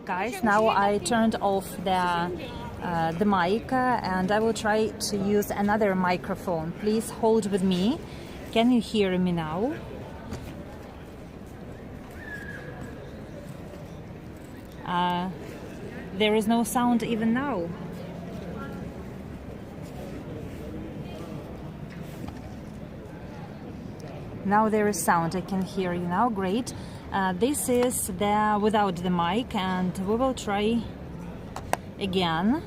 Guys, now I turned off the mic and I will try to use another microphone. Please hold with me. Can you hear me now? There is no sound even now. Now there is sound. I can hear you now. Great. This is the without the mic, and we will try again.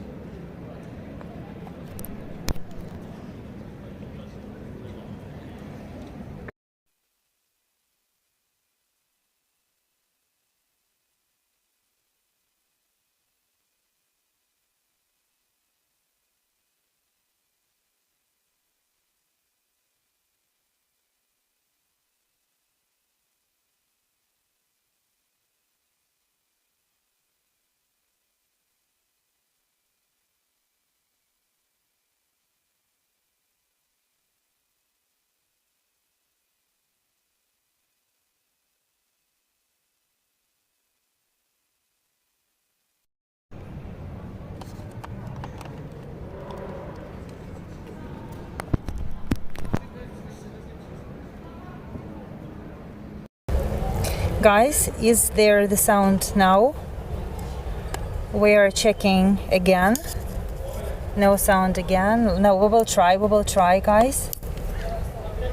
Guys, is there the sound now? We are checking again. No sound again. No, we will try, guys.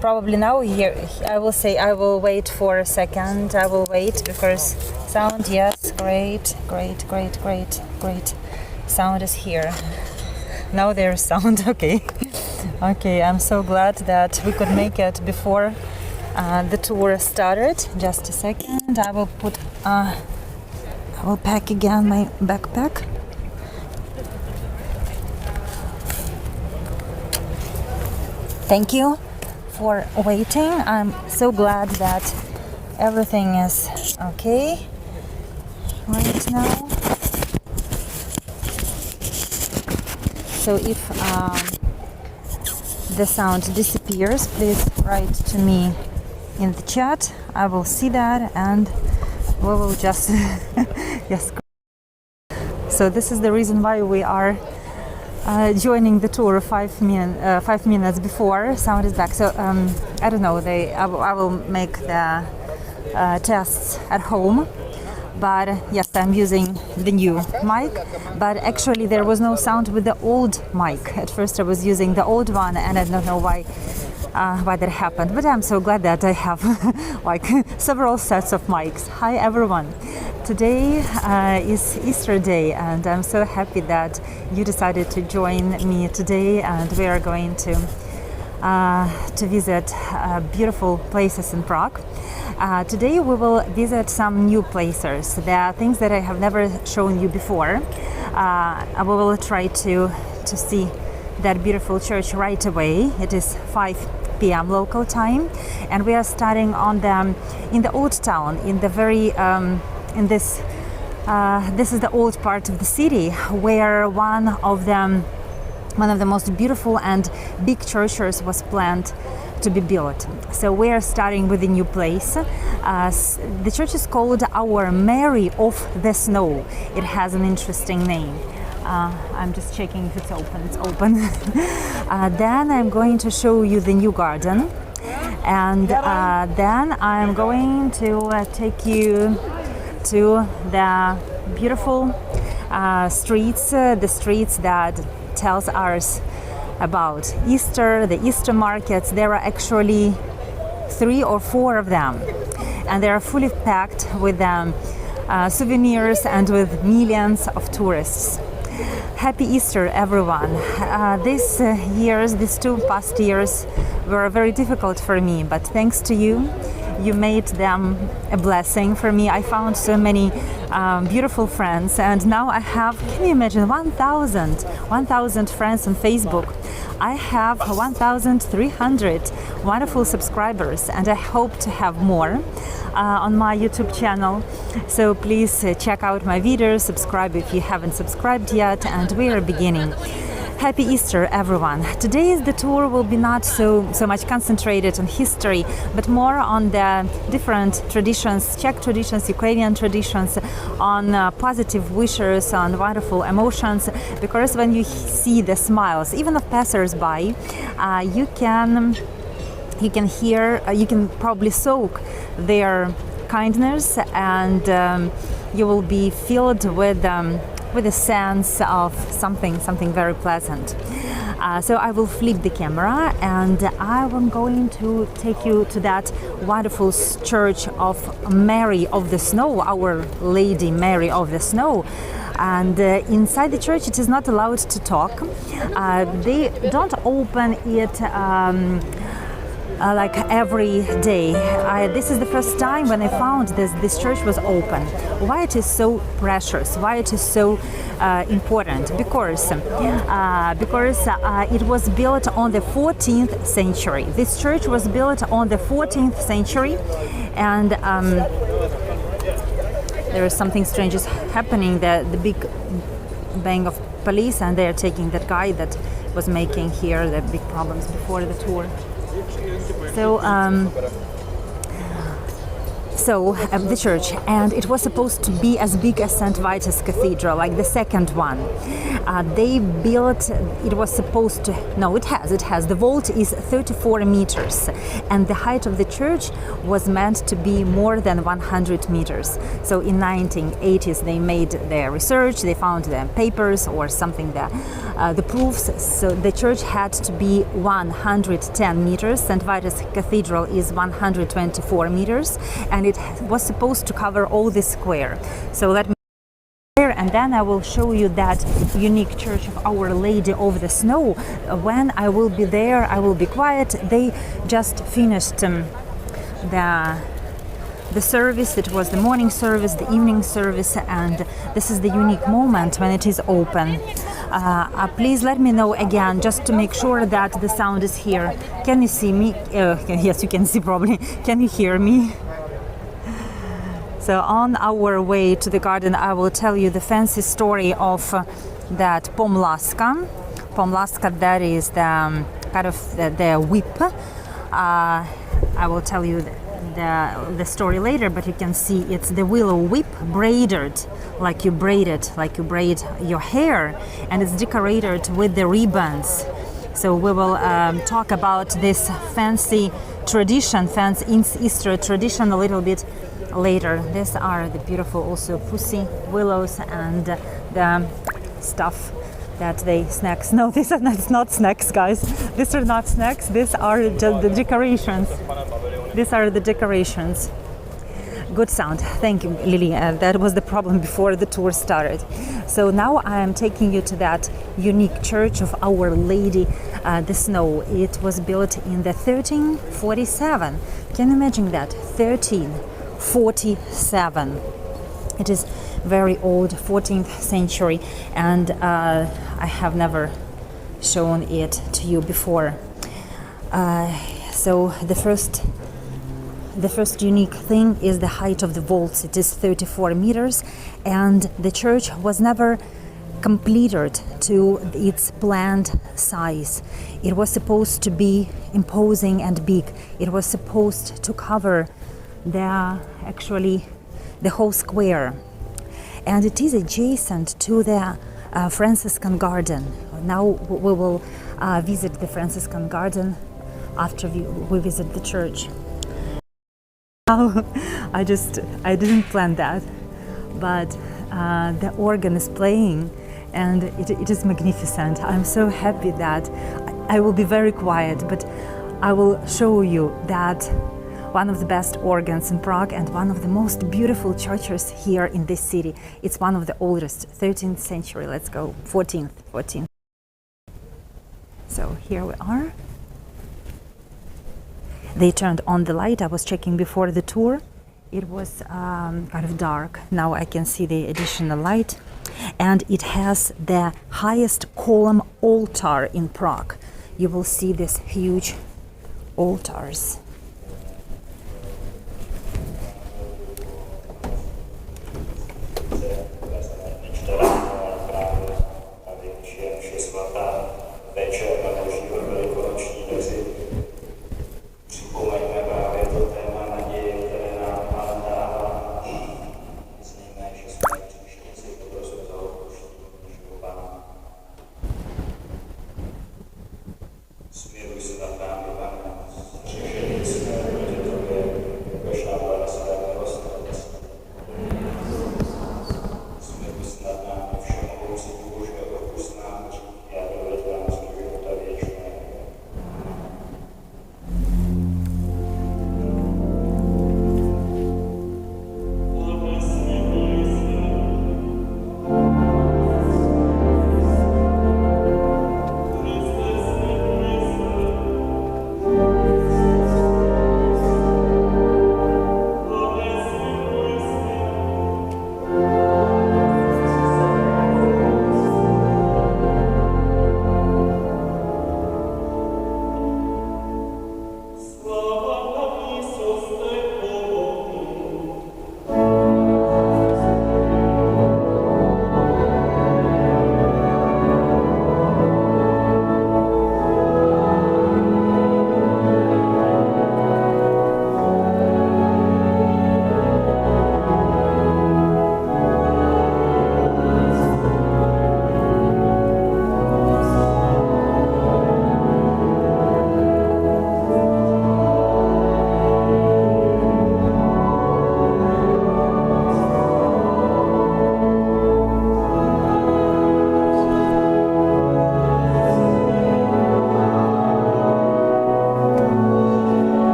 Probably now here, I will wait for a second. I will wait because sound, yes, great. Sound is here. Now there's sound, okay. Okay, I'm so glad that we could make it before the tour started. Just a second. I will pack again my backpack. Thank you for waiting. I'm so glad that everything is okay right now. So if the sound disappears, please write to me in the chat. I will see that and we will just yes. So this is the reason why we are joining the tour 5 minutes before sound is back. So I don't know, I will make the tests at home, but yes, I'm using the new mic, but actually there was no sound with the old mic. At first I was using the old one and I don't know why that happened, but I'm so glad that I have like several sets of mics. Hi everyone, today is Easter Day and I'm so happy that you decided to join me today, and we are going to visit beautiful places in Prague. Today we will visit some new places. There are things that I have never shown you before. We will try to see that beautiful church right away. It is 5 p.m. local time, and we are starting in the old town, in the very this is the old part of the city where one of the most beautiful and big churches was planned to be built. So we are starting with a new place. The church is called Our Mary of the Snow. It has an interesting name. I'm just checking if it's open. It's open. Then I'm going to show you the new garden, and then I'm going to take you to the beautiful streets, the streets that tells us about Easter, the Easter markets. There are actually 3 or 4 of them, and they are fully packed with souvenirs and with millions of tourists. Happy Easter, everyone. These 2 past years were very difficult for me, but thanks to you, you made them a blessing for me. I found so many beautiful friends, and now I have, can you imagine, 1,000 friends on Facebook. I have 1,300 wonderful subscribers, and I hope to have more on my YouTube channel. So please check out my videos, subscribe if you haven't subscribed yet, and we are beginning. Happy Easter, everyone. Today's the tour will be not so much concentrated on history, but more on the different traditions, Czech traditions, Ukrainian traditions, on positive wishes, on wonderful emotions. Because when you see the smiles, even of passers-by, you can hear, you can probably soak their kindness, and you will be filled with a sense of something very pleasant. So I will flip the camera, and I am going to take you to that wonderful church of Mary of the Snow, Our Lady Mary of the Snow. And inside the church it is not allowed to talk. They don't open it like every day. This is the first time when I found this church was open. Why it is so precious? Why it is so important? Because it was built on the 14th century. This church was built on the 14th century, and there is something strange is happening. The big bang of police, and they are taking that guy that was making here the big problems before the tour. So the church, and it was supposed to be as big as St. Vitus Cathedral, like the second one. They built, it was supposed to, no, it has. The vault is 34 meters, and the height of the church was meant to be more than 100 meters. So in 1980s they made their research, they found the papers or something, the proofs. So the church had to be 110 meters. St. Vitus Cathedral is 124 meters, and it was supposed to cover all the square. So let me here, and then I will show you that unique church of Our Lady of the Snow. When I will be there, I will be quiet. They just finished the service. It was the morning service, the evening service, and this is the unique moment when it is open. Please let me know again, just to make sure that the sound is here. Can you see me? Yes, you can see probably. Can you hear me? So on our way to the garden, I will tell you the fancy story of that pomlaska. Pomlaska, that is the kind of the whip. I will tell you the story later, but you can see it's the willow whip braided, like you braid your hair, and it's decorated with the ribbons. So we will talk about this fancy tradition, fancy Easter tradition a little bit later. These are the beautiful also pussy willows and the stuff that they snacks. No, these are not snacks, guys. These are not snacks. These are just the decorations. These are the decorations. Good sound. Thank you, Lily. That was the problem before the tour started. So now I am taking you to that unique church of Our Lady the Snow. It was built in the 1347. Can you imagine that? 1347. It is very old, 14th century, and I have never shown it to you before. So the first unique thing is the height of the vaults. It is 34 meters, and the church was never completed to its planned size. It was supposed to be imposing and big. It was supposed to cover the whole square, and it is adjacent to the Franciscan Garden. Now we will visit the Franciscan Garden after we visit the church. I didn't plan that, but the organ is playing, and it is magnificent. I'm so happy that I will be very quiet, but I will show you that one of the best organs in Prague and one of the most beautiful churches here in this city. It's one of the oldest, 13th century. Let's go, 14th. So here we are. They turned on the light. I was checking before the tour. It was kind of dark. Now I can see the additional light. And it has the highest column altar in Prague. You will see these huge altars.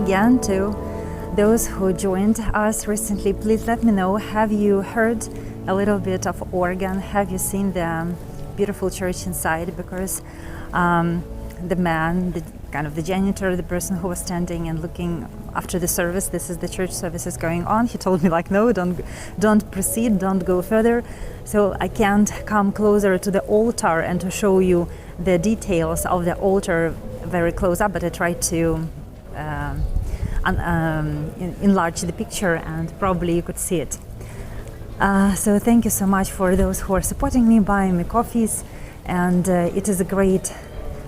again to those who joined us recently. Please let me know, have you heard a little bit of organ? Have you seen the beautiful church inside? Because the man, the janitor, the person who was standing and looking after the service, this is the church service is going on, he told me like, no, don't proceed, don't go further. So I can't come closer to the altar and to show you the details of the altar very close up, but I tried to enlarge the picture and probably you could see it. So thank you so much for those who are supporting me, buying me coffees, and it is a great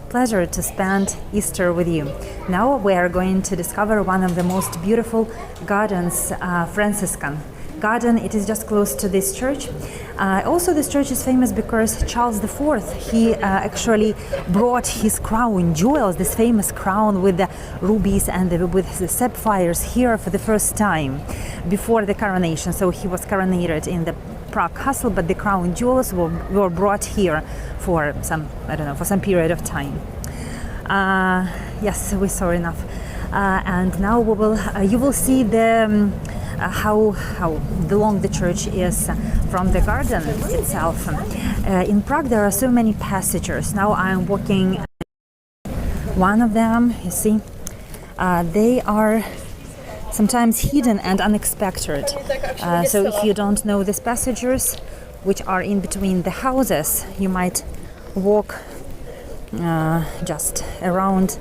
pleasure to spend Easter with you. Now we are going to discover one of the most beautiful gardens, Franciscan Garden. It is just close to this church. Also, this church is famous because Charles IV, he actually brought his crown jewels, this famous crown with the rubies and with the sapphires here for the first time before the coronation. So he was coronated in the Prague castle, but the crown jewels were brought here for some, for some period of time. Yes, we saw enough. And now we will, you will see the how long the church is from the garden itself. In Prague there are so many passages. Now I'm walking one of them, you see. They are sometimes hidden and unexpected. So if you don't know these passages, which are in between the houses, you might walk just around,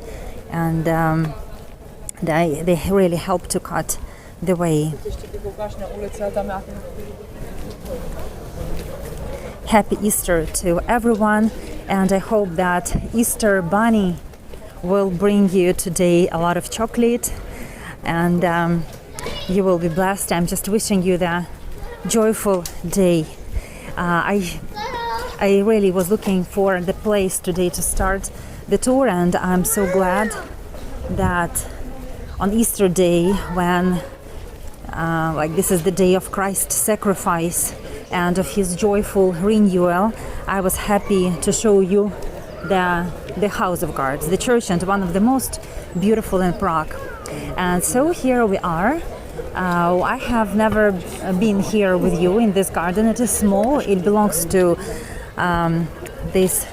and they really help to cut the way. Happy Easter to everyone, and I hope that Easter Bunny will bring you today a lot of chocolate, and you will be blessed. I'm just wishing you the joyful day. I really was looking for the place today to start the tour, and I'm so glad that on Easter Day, when this is the day of Christ's sacrifice and of his joyful renewal, I was happy to show you the House of Guards, the church, and one of the most beautiful in Prague. And so here we are. I have never been here with you in this garden. It is small. It belongs to this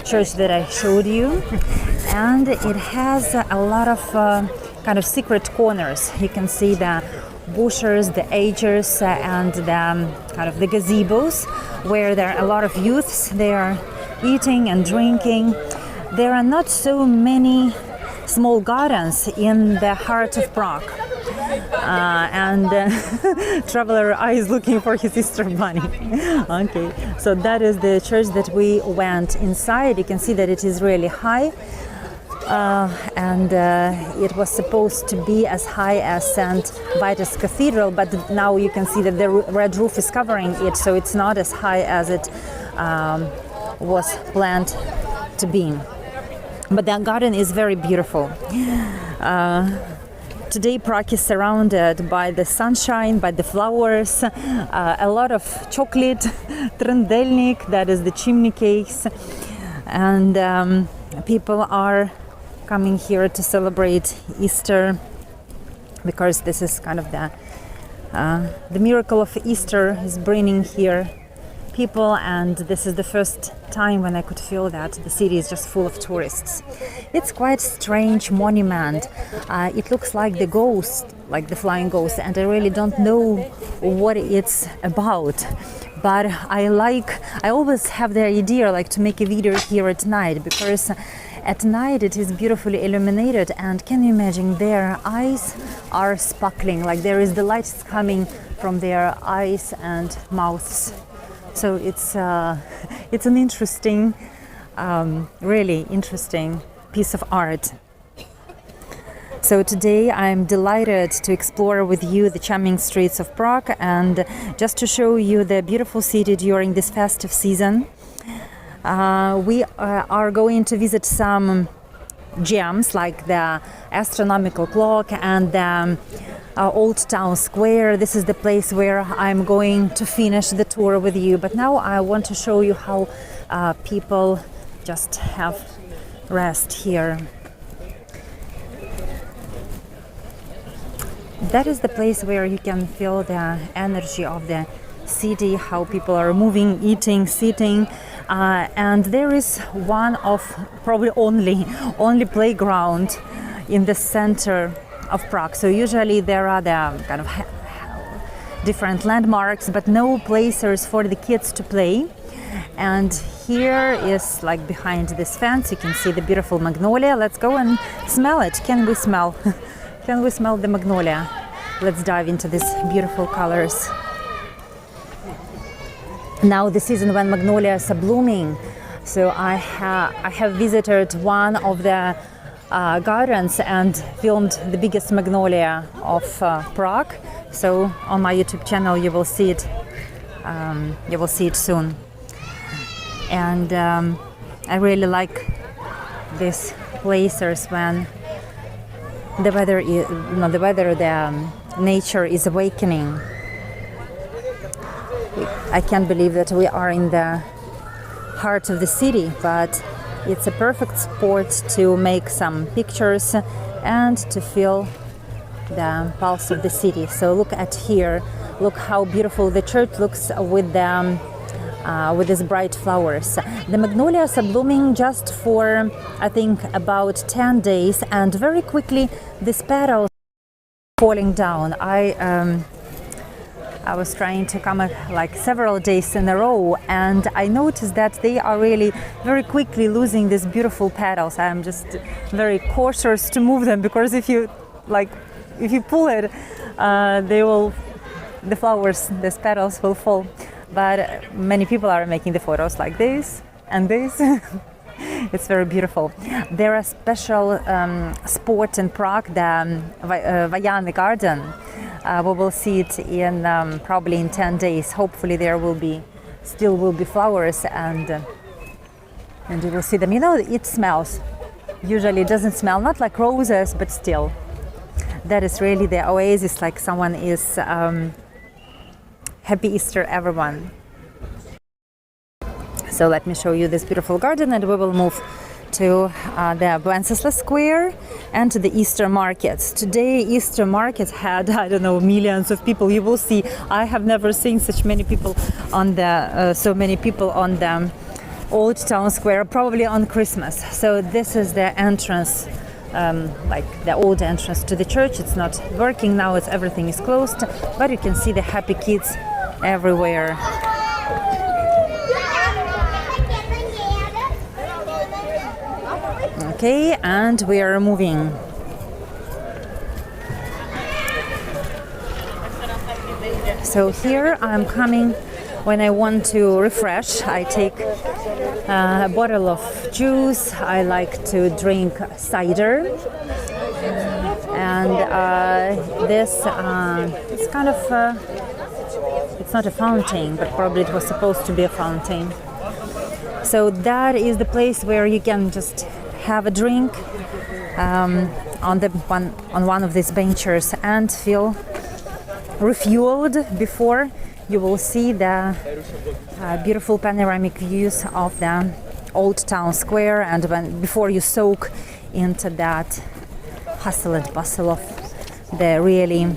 church that I showed you, and it has a lot of kind of secret corners. You can see the bushers, the agers, and the kind of the gazebos, where there are a lot of youths. They are eating and drinking. There are not so many small gardens in the heart of Prague. Traveler is looking for his Easter bunny. Okay, so that is the church that we went inside. You can see that it is really high, and it was supposed to be as high as St. Vitus Cathedral, but now you can see that the red roof is covering it, so it's not as high as it was planned to be. But the garden is very beautiful. Today Prague is surrounded by the sunshine, by the flowers, a lot of chocolate, trendelnik, that is the chimney cakes, and people are coming here to celebrate Easter, because this is kind of the miracle of Easter is bringing here people, and this is the first time when I could feel that the city is just full of tourists. It's quite strange monument. It looks like the ghost, like the flying ghost, and I really don't know what it's about. But I always have the idea like to make a video here at night, because at night it is beautifully illuminated, and can you imagine their eyes are sparkling, like there is the light coming from their eyes and mouths. So it's an interesting, really interesting piece of art. So today I'm delighted to explore with you the charming streets of Prague, and just to show you the beautiful city during this festive season. We are going to visit some gems like the Astronomical clock and the Old Town Square. This is the place where I'm going to finish the tour with you. But now I want to show you how people just have rest here. That is the place where you can feel the energy of the city, how people are moving, eating, sitting. And there is one of probably only playground in the center of Prague. So usually there are the kind of different landmarks, but no places for the kids to play. And here is, like behind this fence, you can see the beautiful magnolia. Let's go and smell it. Can we smell? Can we smell the magnolia? Let's dive into these beautiful colors. Now the season when magnolias are blooming, so I have visited one of the gardens and filmed the biggest magnolia of Prague. So on my YouTube channel you will see it. You will see it soon. And I really like these places when the nature is awakening. I can't believe that we are in the heart of the city, but it's a perfect spot to make some pictures and to feel the pulse of the city. So look at here, look how beautiful the church looks with these bright flowers. The magnolias are blooming just for, I think, about 10 days, and very quickly these petals are falling down. I was trying to come like several days in a row, and I noticed that they are really very quickly losing these beautiful petals. I'm just very cautious to move them, because if you pull it, the flowers, these petals will fall. But many people are making the photos like this and this. It's very beautiful. There are special sport in Prague, the Wenceslas Garden. We will see it in probably in 10 days. Hopefully there will be flowers, and you will see them. You know, it smells. Usually it doesn't smell, not like roses, but still. That is really the oasis, like someone is Happy Easter, everyone. So let me show you this beautiful garden, and we will move to the Wenceslas Square and to the Easter markets. Today Easter markets had, I don't know, millions of people. You will see, I have never seen such many people on the so many people on the Old Town Square, probably on Christmas. So this is the entrance, like the old entrance to the church. It's not working now, everything is closed, but you can see the happy kids everywhere. Okay, and we are moving. So here I'm coming when I want to refresh. I take a bottle of juice. I like to drink cider, and this it's kind of it's not a fountain, but probably it was supposed to be a fountain. So that is the place where you can just have a drink on one of these benches and feel refueled before you will see the beautiful panoramic views of the Old Town Square, and before you soak into that hustle and bustle of the really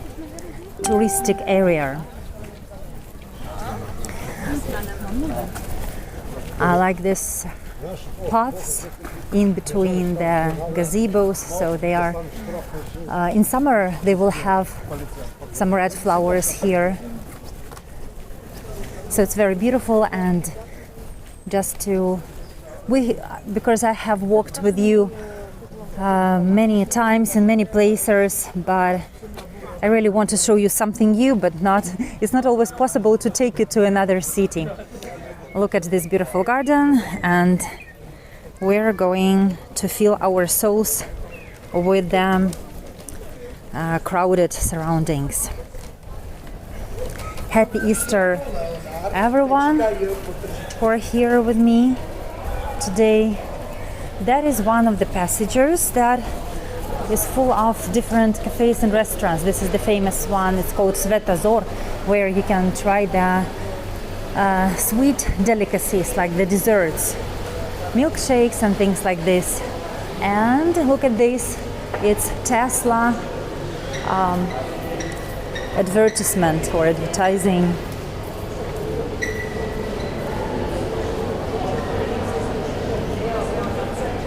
touristic area. I like this paths in between the gazebos, so they are in summer they will have some red flowers here, so it's very beautiful. And just to because I have walked with you many times in many places, but I really want to show you something new, but it's not always possible to take you to another city. Look at this beautiful garden, and we're going to fill our souls with the crowded surroundings. Happy Easter, everyone who are here with me today. That is one of the passages that is full of different cafes and restaurants. This is the famous one. It's called Svetozor, where you can try the sweet delicacies like the desserts, milkshakes and things like this. And look at this, it's Tesla advertisement or advertising.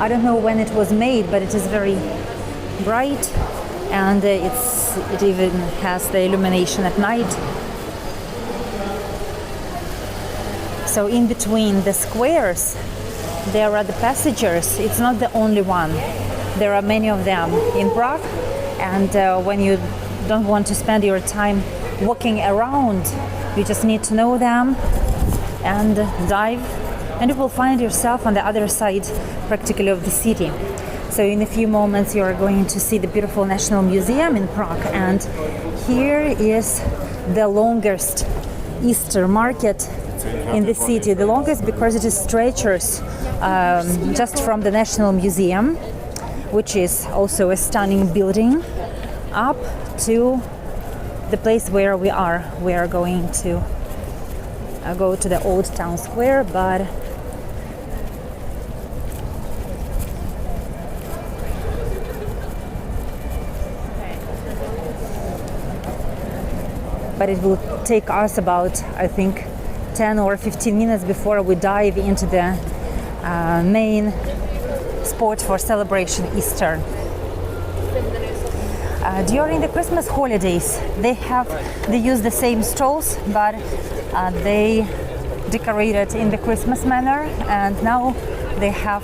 I don't know when it was made, but it is very bright, and it even has the illumination at night. So in between the squares there are the passages. It's not the only one. There are many of them in Prague, and when you don't want to spend your time walking around, you just need to know them and dive, and you will find yourself on the other side practically of the city. So in a few moments you are going to see the beautiful National Museum in Prague, and here is the longest Easter market in the city. The longest because it stretches just from the National Museum, which is also a stunning building, up to the place where we are. We are going to go to the Old Town Square, but it will take us about, I think, 10 or 15 minutes before we dive into the main spot for celebration, Easter. During the Christmas holidays, they use the same strolls, but they decorated in the Christmas manner, and now they have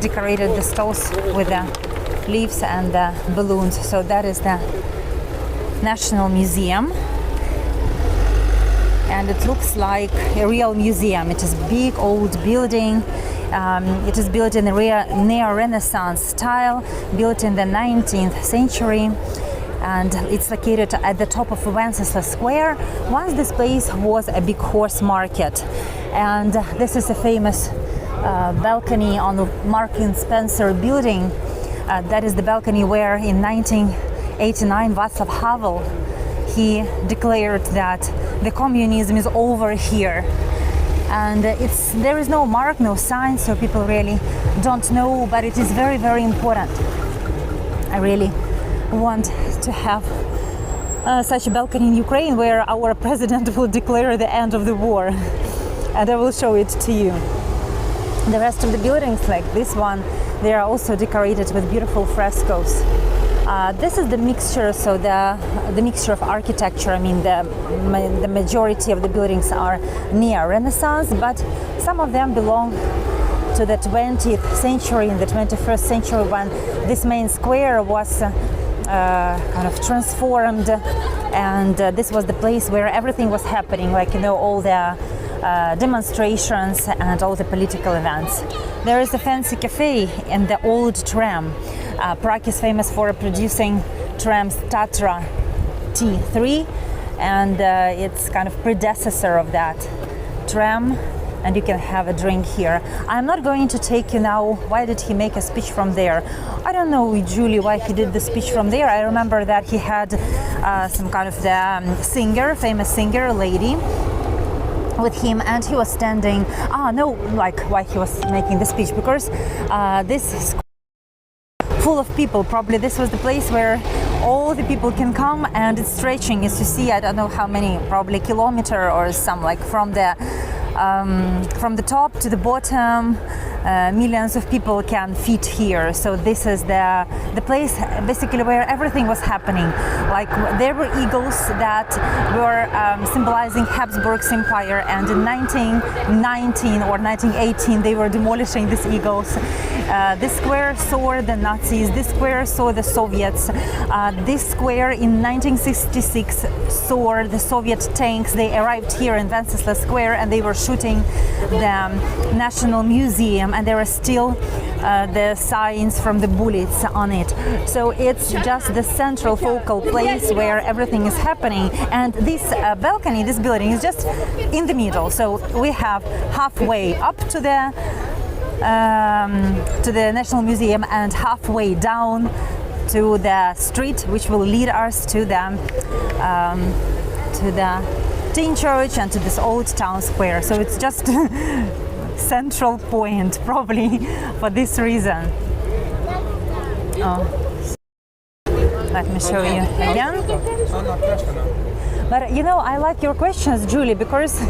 decorated the stalls with the leaves and the balloons. So that is the National Museum, and it looks like a real museum. It is a big old building. It is built in a neo-Renaissance style, built in the 19th century, and it's located at the top of Wenceslas Square. Once this place was a big horse market, and this is a famous balcony on the Mark and Spencer building. That is the balcony where in 1989 Václav Havel he declared that the communism is over here. and there is no mark, no sign, so people really don't know, but it is very, very important. I really want to have such a balcony in Ukraine where our president will declare the end of the war, and I will show it to you. The rest of the buildings, like this one, they are also decorated with beautiful frescoes. This is the mixture, so the mixture of architecture. I mean, the majority of the buildings are neo-Renaissance, but some of them belong to the 20th century and the 21st century, when this main square was kind of transformed, and this was the place where everything was happening, like, you know, all the demonstrations and all the political events. There is a fancy cafe in the old tram. Prague is famous for producing trams Tatra T3, and it's kind of predecessor of that tram, and you can have a drink here. I'm not going to take you now, why did he make a speech from there? I don't know, Julie, why he did the speech from there. I remember that he had some kind of the singer, famous singer lady with him, and he was standing, like why he was making the speech, because this is full of people. Probably this was the place where all the people can come, and it's stretching, as you see, I don't know how many, probably kilometer or some, like from the top to the bottom. Millions of people can fit here. So this is the place basically where everything was happening. Like, there were eagles that were symbolizing Habsburg's empire, and in 1919 or 1918 they were demolishing these eagles. This square saw the Nazis, this square saw the Soviets. This square in 1966 saw the Soviet tanks. They arrived here in Wenceslas Square and they were shooting the National Museum, and there are still the signs from the bullets on it. So it's just the central focal place where everything is happening, and this balcony, this building, is just in the middle. So we have halfway up to the National Museum and halfway down to the street, which will lead us to the Teen Church and to this old town square. So it's just central point, probably for this reason. Let me show you again. But you know, I like your questions, Julie, because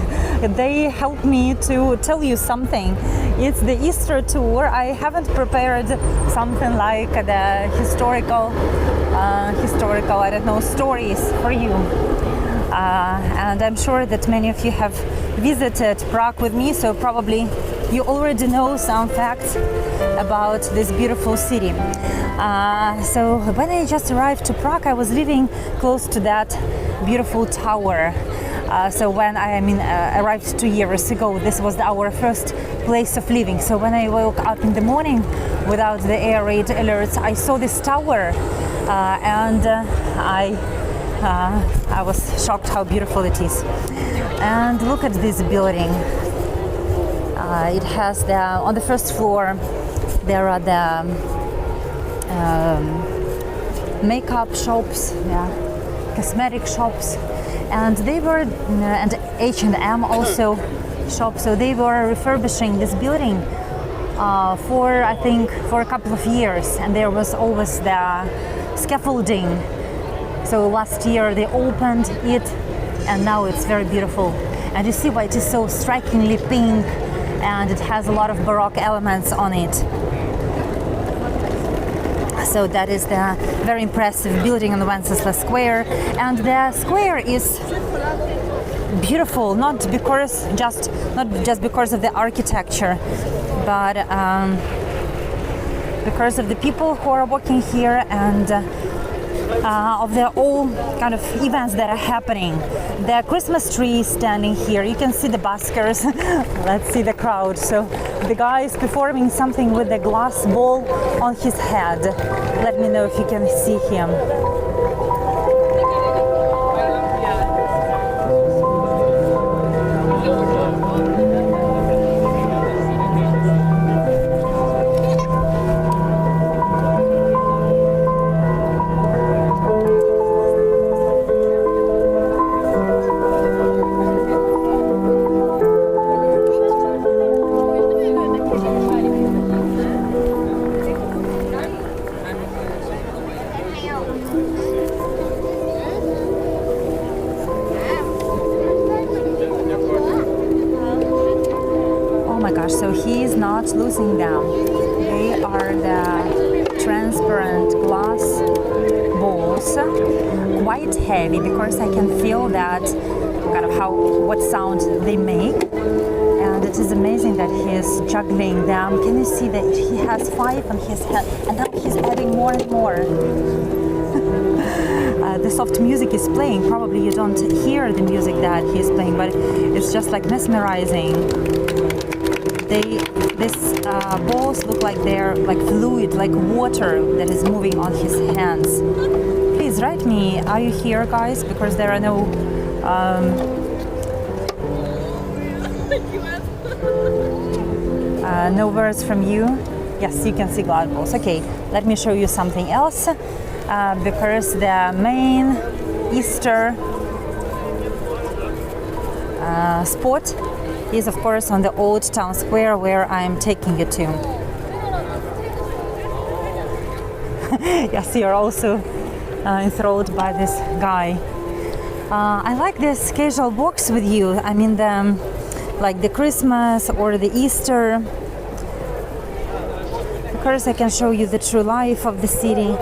they help me to tell you something. It's the Easter tour. I haven't prepared something like the historical, I don't know, stories for you. And I'm sure that many of you have visited Prague with me, so probably you already know some facts about this beautiful city. So when I just arrived to Prague, I was living close to that beautiful tower. So when I arrived 2 years ago, this was our first place of living. So when I woke up in the morning without the air raid alerts, I saw this tower, and I was shocked how beautiful it is. And look at this building. It has on the first floor there are the makeup shops, cosmetic shops, and they were and H&M also shop. So they were refurbishing this building for a couple of years, and there was always the scaffolding. So last year they opened it, and now it's very beautiful. And you see why it is so strikingly pink, and it has a lot of Baroque elements on it. So that is the very impressive building on the Wenceslas Square, and the square is beautiful, not just because of the architecture, but because of the people who are walking here, and of the all kind of events that are happening. The Christmas tree is standing here. You can see the buskers. Let's see the crowd. So the guy is performing something with a glass ball on his head. Let me know if you can see him. my gosh, so he is not losing them. They are the transparent glass balls, quite heavy, because I can feel that kind of what sound they make. And it is amazing that he is juggling them. Can you see that he has 5 on his head, and now he's adding more and more. The soft music is playing. Probably you don't hear the music that he's playing, but it's just like mesmerizing. These balls look like they're like fluid, like water that is moving on his hands. Please write me, are you here, guys? Because there are no no words from you. Yes, you can see glass balls. Okay, let me show you something else. Because the main Easter spot is, of course, on the old town square where I'm taking you to. Yes, you're also enthralled by this guy. I like this casual box with you. I mean, like the Christmas or the Easter. Of course, I can show you the true life of the city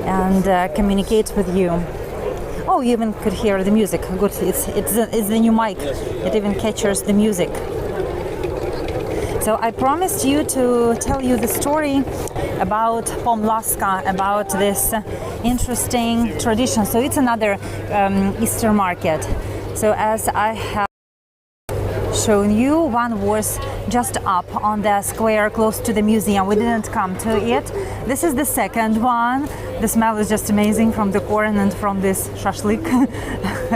and communicate with you. Oh, you even could hear the music. Good, it's the new mic. It even captures the music. So I promised you to tell you the story about Pomlaska, about this interesting tradition. So it's another Easter market. So as I have shown you, one was just up on the square close to the museum. We didn't come to it. This is the second one. The smell is just amazing from the corn and from this shashlik,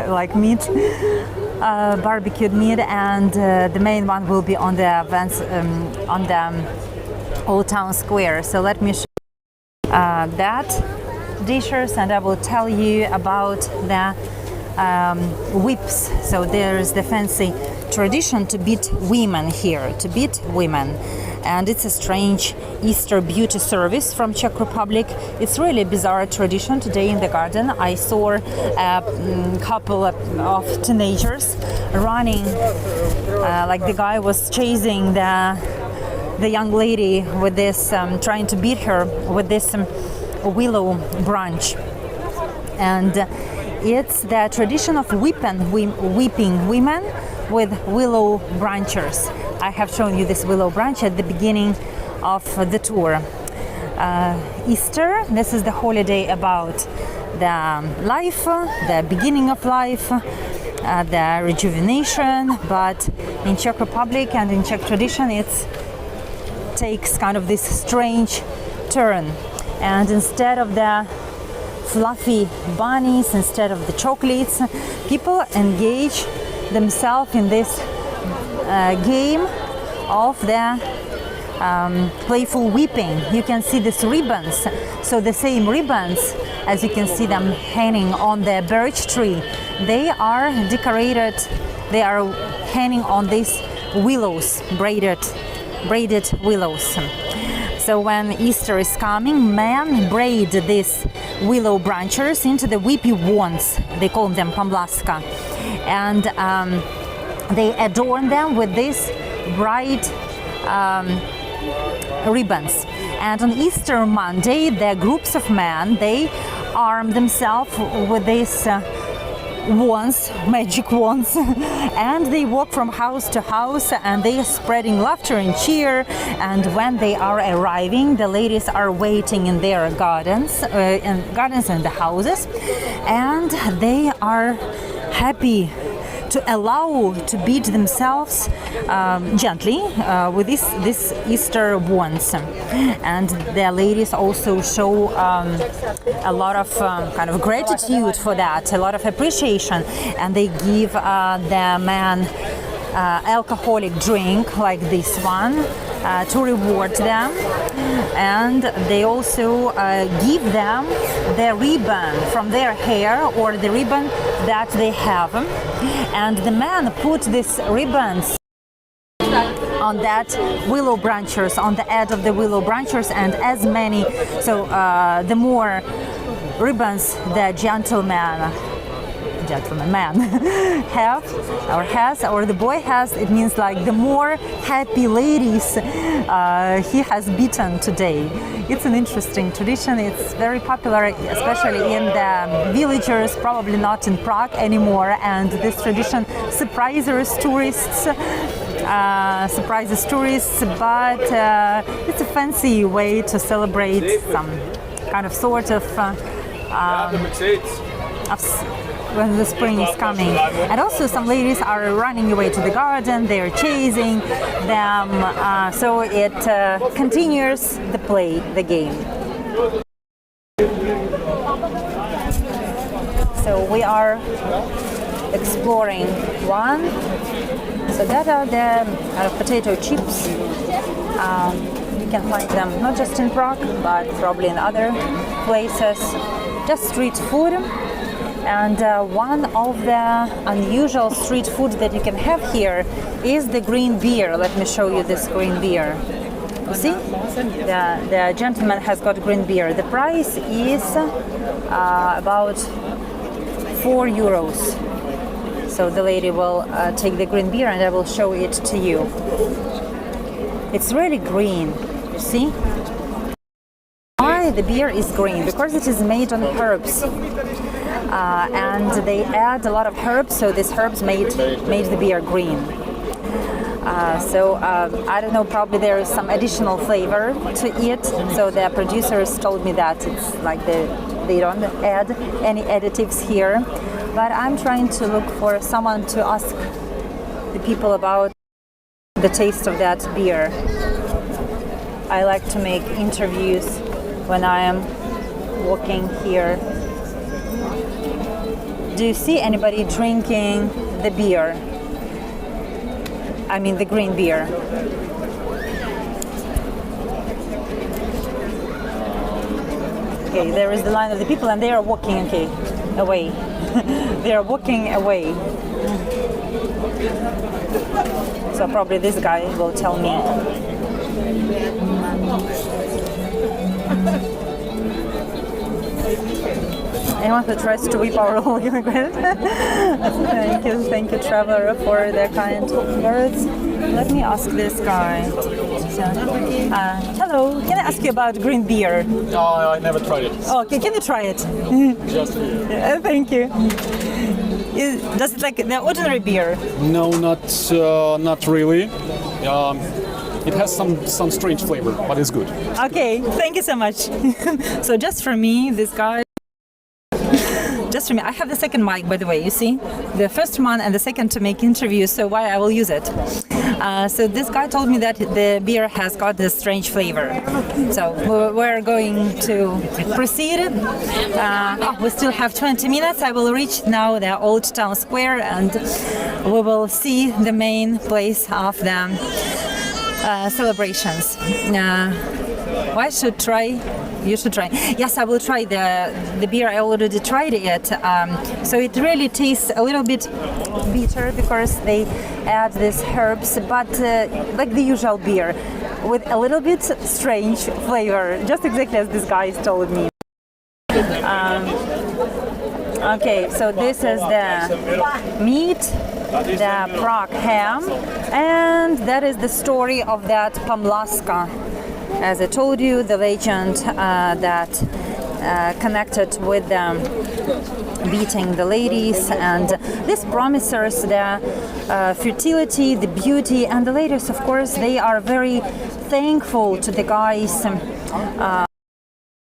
like meat, barbecued meat. And the main one will be on the Old Town Square. So let me show you that dishes, and I will tell you about the whips. So there's the fancy tradition to beat women here, and it's a strange Easter beauty service from Czech Republic. It's really a bizarre tradition. Today in the garden I saw a couple of teenagers running, like the guy was chasing the young lady with this, trying to beat her with this willow branch. And it's the tradition of whipping women with willow branches. I have shown you this willow branch at the beginning of the tour. Easter, this is the holiday about the life, the beginning of life, the rejuvenation, but in Czech Republic and in Czech tradition it takes kind of this strange turn. And instead of the fluffy bunnies, instead of the chocolates, people engage themselves in this game of the playful whipping. You can see these ribbons. So the same ribbons, as you can see them hanging on the birch tree, they are decorated, they are hanging on these willows, braided willows. So when Easter is coming, men braid these willow branches into the whippy wands. They call them pomlaska. And they adorn them with these bright ribbons. And on Easter Monday, the groups of men, they arm themselves with these wands, magic wands, and they walk from house to house, and they are spreading laughter and cheer. And when they are arriving, the ladies are waiting in their gardens and the houses, and they are happy to allow to beat themselves gently with this Easter wands. And the ladies also show a lot of kind of gratitude for that, a lot of appreciation, and they give the man alcoholic drink like this one to reward them. And they also give them the ribbon from their hair, or the ribbon that they have, and the men put these ribbons on that willow branches, on the edge of the willow branches, and as many, so the more ribbons the gentleman gentleman, man, have or has, or the boy has, it means like the more happy ladies he has beaten today. It's an interesting tradition. It's very popular, especially in the villagers, probably not in Prague anymore. And this tradition surprises tourists, but it's a fancy way to celebrate some kind of sort of when the spring is coming. And also some ladies are running away to the garden, they're chasing them, so it continues the game. So we are exploring one. So that are the potato chips. You can find them not just in Prague, but probably in other places. Just street food. And one of the unusual street food that you can have here is the green beer. Let me show you this green beer. You see? The gentleman has got green beer. The price is about 4 euros. So the lady will take the green beer and I will show it to you. It's really green, you see? Why the beer is green? Because it is made on herbs. And they add a lot of herbs, so these herbs made the beer green. I don't know, probably there is some additional flavor to it. So the producers told me that it's like they don't add any additives here. But I'm trying to look for someone to ask the people about the taste of that beer. I like to make interviews when I am walking here. Do you see anybody drinking the beer? I mean the green beer. Okay, there is the line of the people and they are walking away. They are walking away. So probably this guy will tell me. Anyone who tries to whip our little immigrant. Thank you, traveler, for the kind words. Let me ask this guy. So, hello, can I ask you about green beer? No, I never tried it. Oh, okay, can you try it? Just beer. Thank you. Does it like the ordinary beer? No, not really. It has some strange flavor, but it's good. Okay, thank you so much. So just for me, this guy. Just for me, I have the second mic, by the way, you see? The first one and the second to make interviews, so why I will use it. So this guy told me that the beer has got this strange flavor. So we're going to proceed. We still have 20 minutes. I will reach now the old town square and we will see the main place of the celebrations. Why should try? You should try. Yes, I will try the beer. I already tried it. So it really tastes a little bit bitter because they add these herbs, but like the usual beer, with a little bit strange flavor, just exactly as this guy told me. Okay, so this is the meat, the Prague ham, and that is the story of that Pamlaska. As I told you, the legend that connected with them beating the ladies, and this promises the fertility, the beauty, and the ladies, of course, they are very thankful to the guys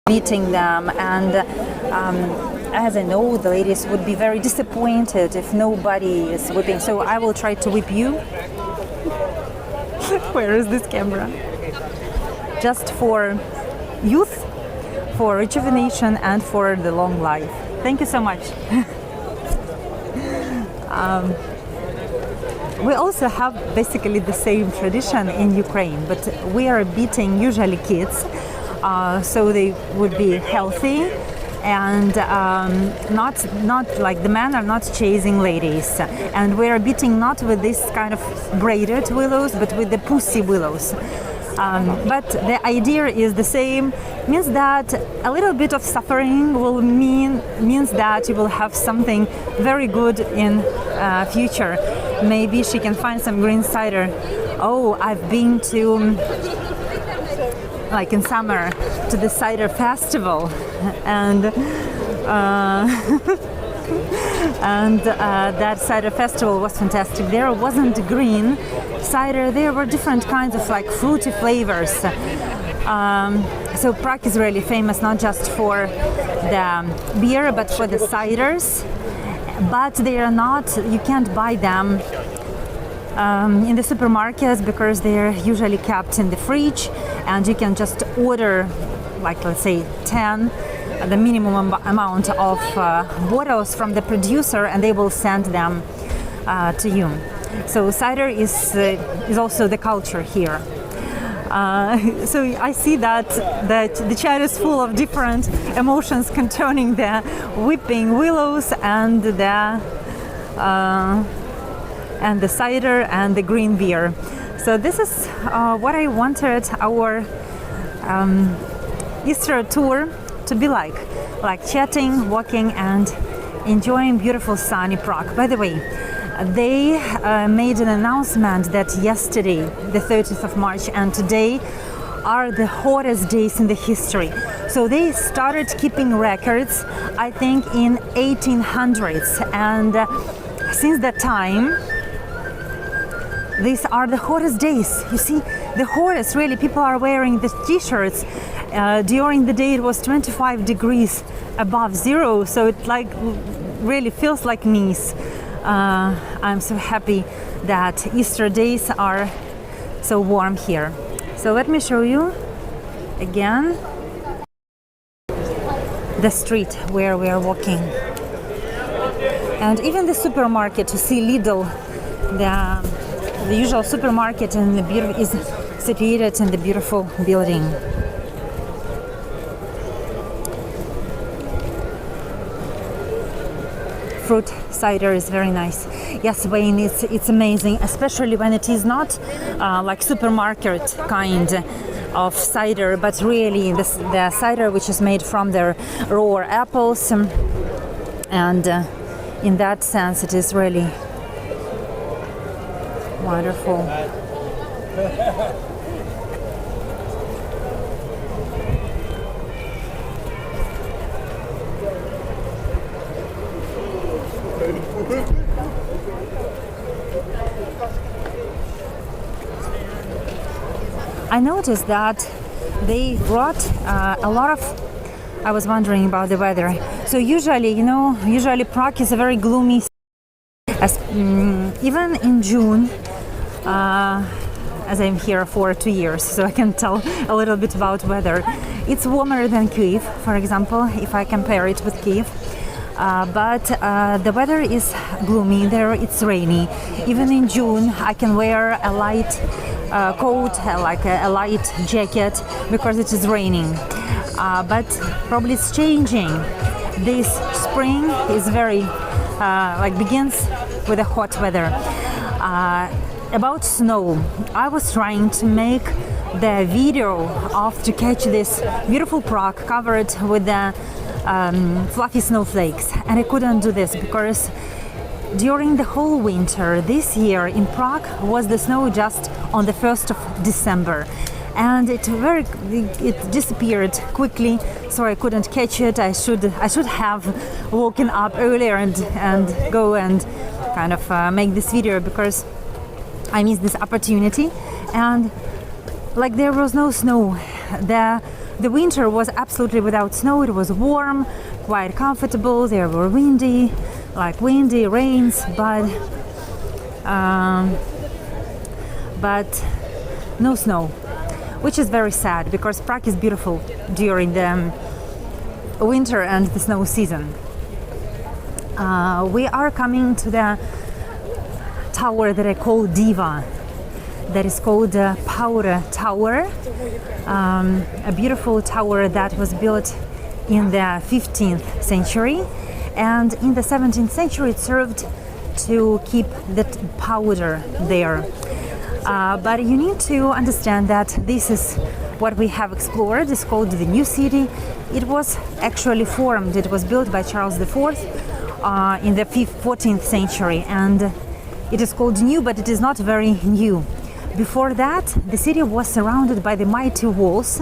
beating them, and as I know, the ladies would be very disappointed if nobody is whipping, so I will try to whip you. Where is this camera? Just for youth, for rejuvenation, and for the long life. Thank you so much. We also have basically the same tradition in Ukraine, but we are beating usually kids, so they would be healthy and not like the men are not chasing ladies, and we are beating not with this kind of braided willows, but with the pussy willows. But the idea is the same. Means that a little bit of suffering will means that you will have something very good in future. Maybe she can find some green cider. Oh, I've been to, like in summer, to the cider festival, and that cider festival was fantastic. There wasn't green cider, there were different kinds of like fruity flavors. So Prague is really famous not just for the beer but for the ciders, but they are not, you can't buy them in the supermarkets because they're usually kept in the fridge, and you can just order, like let's say 10, the minimum amount of bottles from the producer, and they will send them to you. So cider is also the culture here. So I see that the chat is full of different emotions concerning the weeping willows and the cider and the green beer. So this is what I wanted our Easter tour to be like chatting, walking, and enjoying beautiful sunny Prague. By the way, they made an announcement that yesterday, the 30th of March, and today are the hottest days in the history. So they started keeping records, I think, in 1800s, and since that time, these are the hottest days. You see, the hottest, really, people are wearing the t-shirts. During the day it was 25 degrees above zero, so it like really feels like Nice. I'm so happy that Easter days are so warm here. So let me show you again the street where we are walking, and even the supermarket. You see Lidl, the usual supermarket, and is situated in the beautiful building. Fruit cider is very nice. Yes, Wayne, it's amazing, especially when it is not like supermarket kind of cider, but really the cider which is made from the raw apples, and in that sense it is really wonderful. I noticed that they brought a lot of, I was wondering about the weather. So usually Prague is a very gloomy, even in June, as I'm here for 2 years, so I can tell a little bit about weather. It's warmer than Kyiv, for example, if I compare it with Kyiv. But the weather is gloomy, there it's rainy. Even in June I can wear a light coat, like a light jacket, because it is raining. But probably it's changing. This spring is very begins with a hot weather. About snow, I was trying to make the video to catch this beautiful Prague covered with the fluffy snowflakes, and I couldn't do this because during the whole winter this year in Prague was the snow just on the 1st of December, and it disappeared quickly, so I couldn't catch it. I should have woken up earlier and go and kind of make this video, because I missed this opportunity. And like there was no snow. The winter was absolutely without snow. It was warm, quite comfortable. There were windy rains, but no snow, which is very sad because Prague is beautiful during the winter and the snow season. We are coming to the tower that I call Diva, that is called the Power Tower, a beautiful tower that was built in the 15th century, and in the 17th century it served to keep the powder there. But you need to understand that this is what we have explored. It's called the New City. It was actually formed, it was built by Charles IV in the 14th century, and it is called new, but it is not very new. Before that, the city was surrounded by the mighty walls,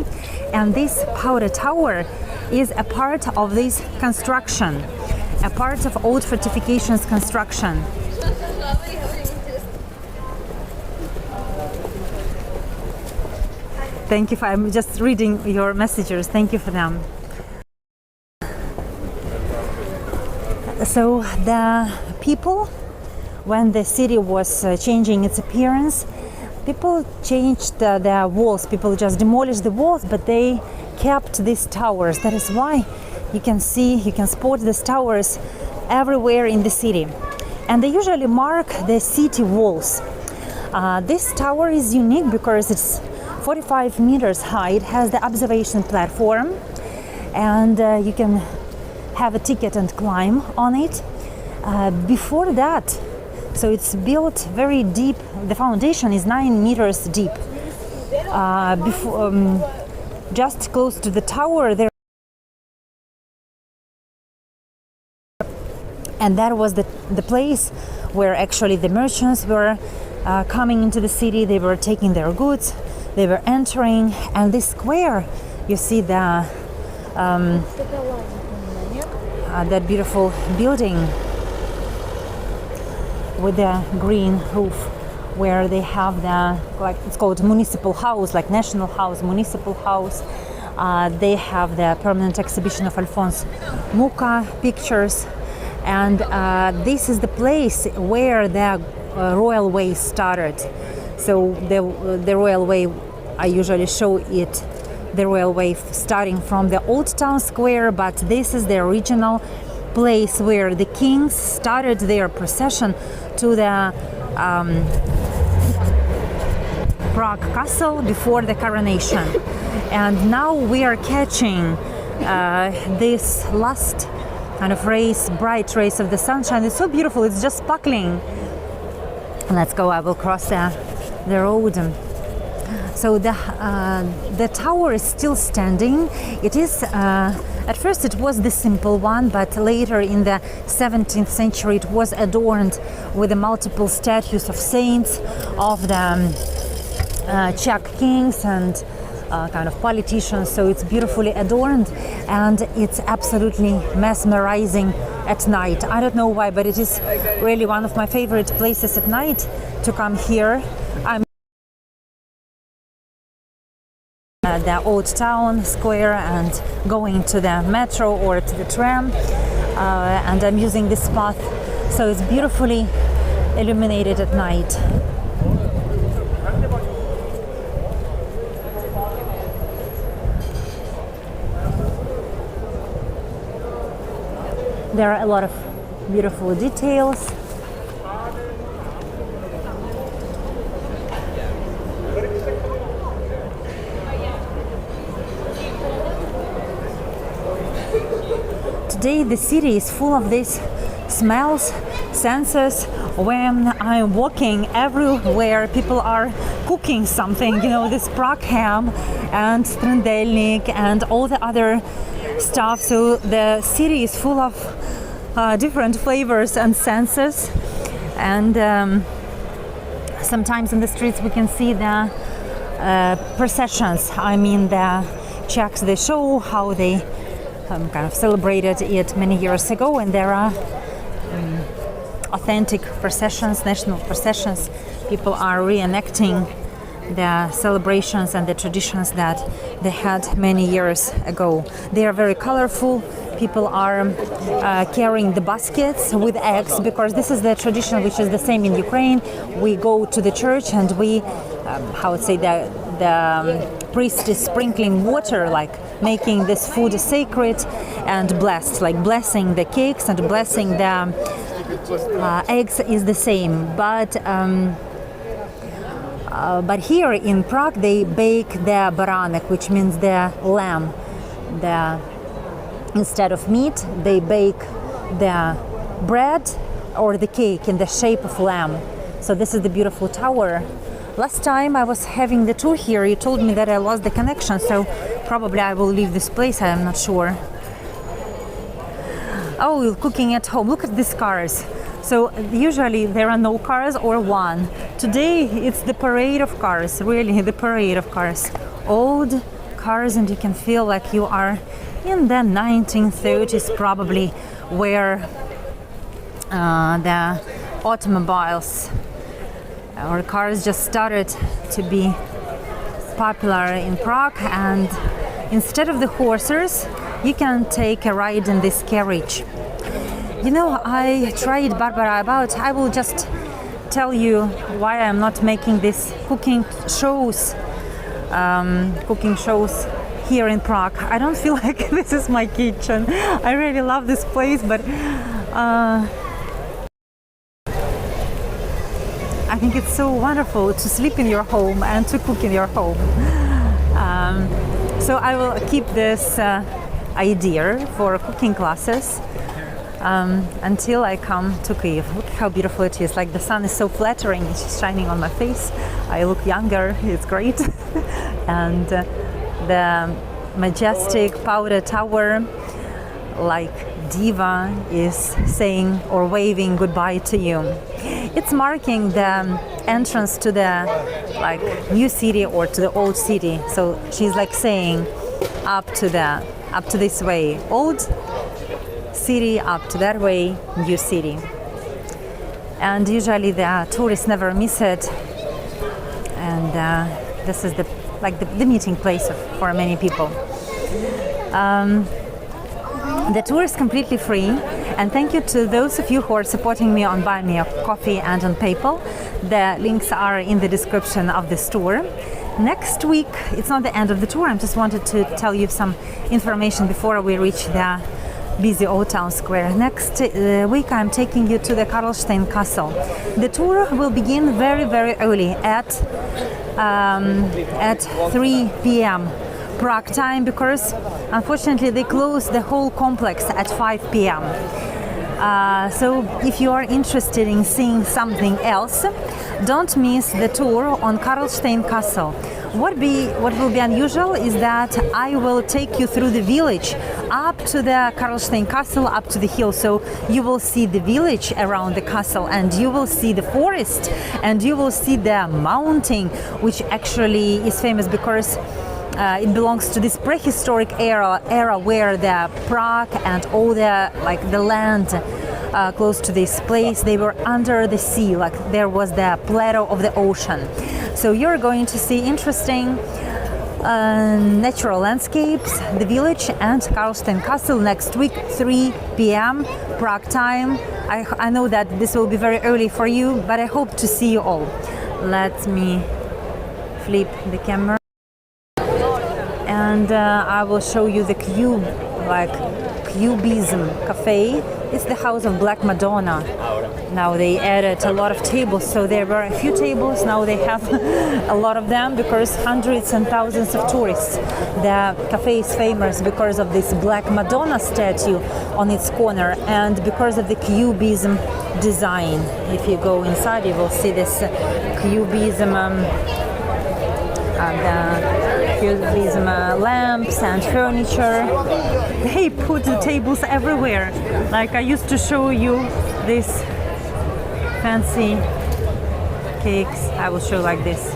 and this powder tower is a part of this construction, a part of old fortifications construction. Thank you. I'm just reading your messages. Thank you for them. So the people, when the city was changing its appearance, people changed the walls. People just demolished the walls, but they kept these towers. That is why you can spot these towers everywhere in the city. And they usually mark the city walls. This tower is unique because it's 45 meters high. It has the observation platform, and you can have a ticket and climb on it. Before that, so it's built very deep. The foundation is 9 meters deep. Just close to the tower there, and that was the place where actually the merchants were coming into the city. They were taking their goods. They were entering, and this square, you see that beautiful building with the green roof, where they have it's called municipal house, like national house, municipal house. They have the permanent exhibition of Alphonse Mucha pictures, and this is the place where the royal way started. So the royal way, I usually show it, the royal way starting from the old town square, but this is the original place where the kings started their procession to the Prague castle before the coronation. And now we are catching this last kind of bright rays of the sunshine. It's so beautiful, it's just sparkling. Let's go, I will cross the road. So the tower is still standing. It is, at first it was the simple one, but later in the 17th century it was adorned with the multiple statues of saints, of the Czech kings and kind of politicians. So it's beautifully adorned, and it's absolutely mesmerizing at night. I don't know why, but it is really one of my favorite places at night to come here. I'm the old town square and going to the metro or to the tram, and I'm using this path, so it's beautifully illuminated at night. There are a lot of beautiful details. Today the city is full of these smells, senses. When I'm walking everywhere, people are cooking something, this Prague ham and strendelnik and all the other stuff. So the city is full of different flavors and senses, and sometimes in the streets we can see the processions. I mean, the Czechs, they show how they kind of celebrated it many years ago, and there are authentic processions, national processions. People are reenacting the celebrations and the traditions that they had many years ago. They are very colorful. People are carrying the baskets with eggs, because this is the tradition which is the same in Ukraine. We go to the church and we, the priest is sprinkling water, like making this food sacred and blessed, like blessing the cakes and blessing the eggs is the same. But here in Prague they bake the baranek, which means the lamb. Instead of meat, they bake the bread or the cake in the shape of lamb. So this is the beautiful tower Last time I was having the tour here, you told me that I lost the connection, so probably I will leave this place, I am not sure. Oh, cooking at home. Look at these cars. So usually there are no cars or one. Today it's the parade of cars, really the parade of cars. Old cars, and you can feel like you are in the 1930s probably, where the automobiles or cars just started to be popular in Prague, and instead of the horses you can take a ride in this carriage. You know, I tried Barbara about, I will just tell you why I'm not making these cooking shows here in Prague. I don't feel like this is my kitchen. I really love this place, but I think it's so wonderful to sleep in your home and to cook in your home. So I will keep this idea for cooking classes until I come to Kyiv. Look how beautiful it is. Like the sun is so flattering, it's shining on my face. I look younger, it's great. And the majestic powder tower, like diva, is saying or waving goodbye to you. It's marking the entrance to the like new city or to the old city. So she's like saying up to this way, old city, up to that way, new city. And usually the tourists never miss it. And this is the meeting place for many people. The tour is completely free, and thank you to those of you who are supporting me on Buy Me a Coffee and on PayPal. The links are in the description of this tour. Next week, it's not the end of the tour, I just wanted to tell you some information before we reach the busy Old Town Square. Next week I'm taking you to the Karlstein Castle. The tour will begin very, very early at 3 p.m. Prague time, because unfortunately they close the whole complex at 5 p.m. So if you are interested in seeing something else, don't miss the tour on Karlstein Castle. What will be unusual is that I will take you through the village up to the Karlstein Castle, up to the hill. So you will see the village around the castle, and you will see the forest, and you will see the mountain, which actually is famous because it belongs to this prehistoric era where the Prague and all the land close to this place, they were under the sea, like there was the plateau of the ocean. So you're going to see interesting natural landscapes, the village and Karlstein Castle next week, 3 p.m. Prague time. I know that this will be very early for you, but I hope to see you all. Let me flip the camera. And I will show you the Cubism Cafe. It's the house of Black Madonna. Now they added a lot of tables, so there were a few tables, now they have a lot of them because hundreds and thousands of tourists. The cafe is famous because of this Black Madonna statue on its corner and because of the Cubism design. If you go inside, you will see this Cubism lamps and furniture. They put the tables everywhere. Like I used to show you this fancy cakes. I will show like this.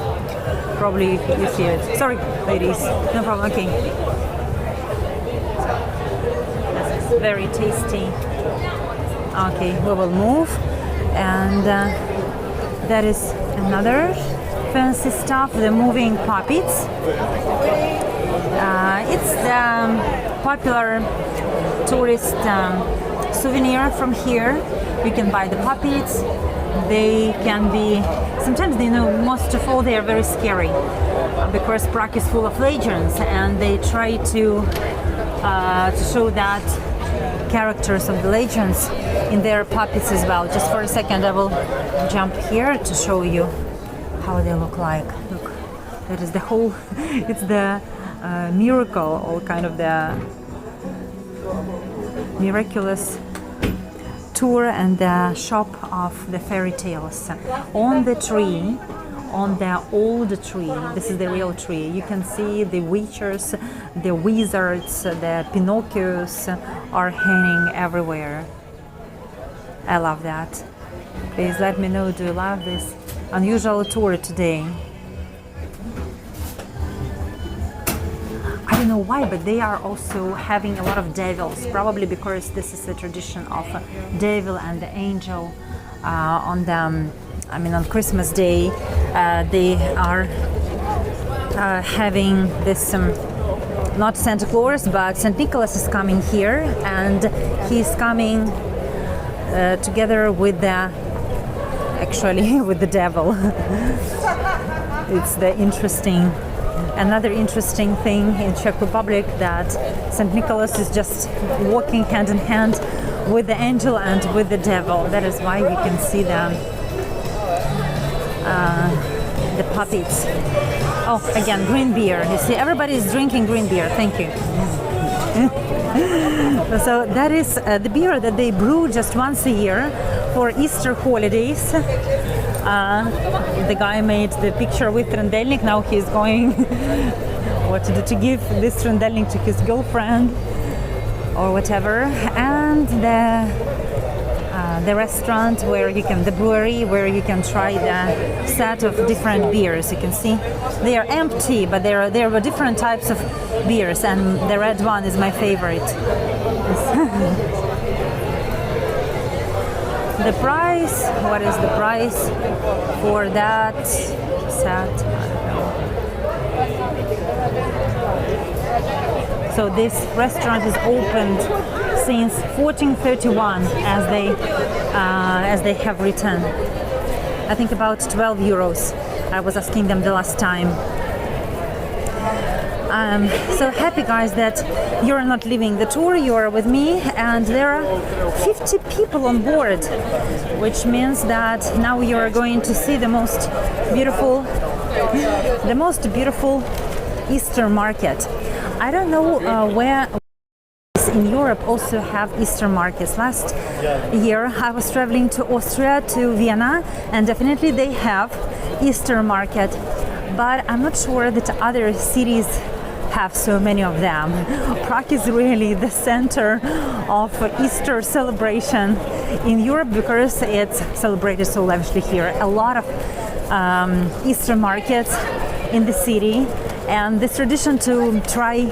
Probably you see it. Sorry, ladies. No problem. Okay. This is very tasty. Okay, we will move. And that is another fancy stuff, the moving puppets. It's the popular tourist souvenir from here. You can buy the puppets. They can be, sometimes most of all they are very scary because Prague is full of legends, and they try to show that characters of the legends in their puppets as well. Just for a second, I will jump here to show you how they look like. Look, that is the whole, it's the miracle, or kind of the miraculous tour and the shop of the fairy tales. On the tree on the old tree. This is the real tree. You can see the witches, the wizards, the Pinocchios are hanging everywhere. I love that. Please let me know, do you love this unusual tour today? I don't know why, but they are also having a lot of devils, probably because this is a tradition of a devil and the angel. On Christmas Day, they are having this, not Santa Claus, but St. Nicholas is coming here, and he's coming together with with the devil. It's another interesting thing in Czech Republic, that St. Nicholas is just walking hand in hand with the angel and with the devil. That is why we can see the puppets. Oh, again, green beer. You see, everybody is drinking green beer. Thank you. So that is the beer that they brew just once a year for Easter holidays. The guy made the picture with Trendelnik. Now he's going to give this Trendelnik to his girlfriend or whatever. And the restaurant the brewery where you can try the set of different beers. You can see they are empty, but there were different types of beers, and the red one is my favorite. The price, what is the price for that set? I don't know. So this restaurant is opened since 1431, as they have written. I think about 12 euros. I was asking them the last time. I'm so happy, guys, that you're not leaving the tour, you are with me, and there are 50 people on board, which means that now you are going to see the most beautiful Easter market. I don't know where in Europe also have Easter markets. Last year I was traveling to Austria, to Vienna, and definitely they have Easter market, but I'm not sure that other cities have so many of them. Prague is really the center of Easter celebration in Europe because it's celebrated so lavishly here. A lot of Easter markets in the city, and this tradition to try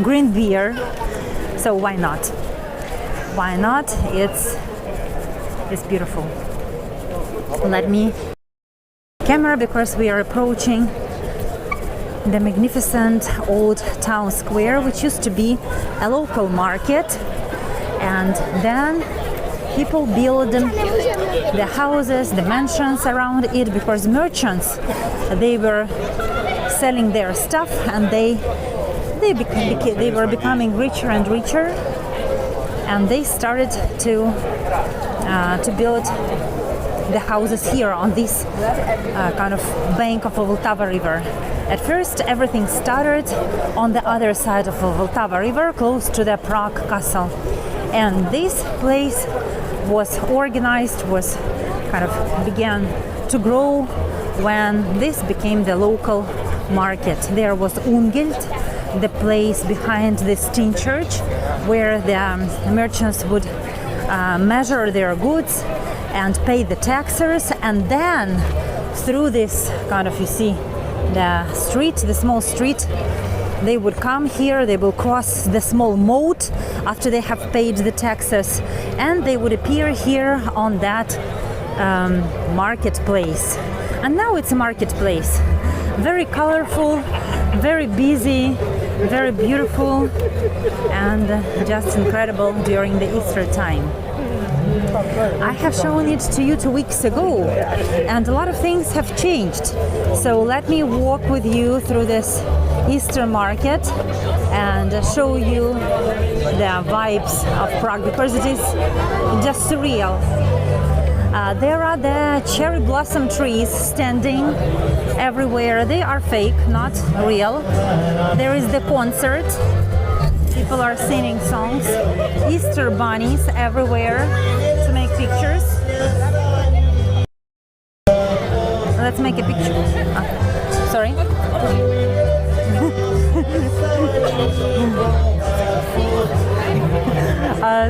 green beer. So why not? Why not? It's beautiful. Let me camera, because we are approaching the magnificent old town square, which used to be a local market, and then people build the houses, the mansions around it, because merchants, they were selling their stuff, and they were becoming richer and richer, and they started to build the houses here on this kind of bank of the Vltava river. At first, everything started on the other side of the Vltava river, close to the Prague castle, and this place was organized, began to grow when this became the local market. There was Ungelt, the place behind this tin church, where the merchants would measure their goods and pay the taxes, and then through this the small street, they would come here, they will cross the small moat after they have paid the taxes, and they would appear here on that marketplace. And now it's a marketplace, very colorful, very busy, very beautiful, and just incredible during the Easter time. I have shown it to you 2 weeks ago, and a lot of things have changed. So let me walk with you through this Easter market and show you the vibes of Prague, because it is just surreal. There are the cherry blossom trees standing everywhere. They are fake, not real. There is the concert. People are singing songs. Easter bunnies everywhere to make pictures. Let's make a picture.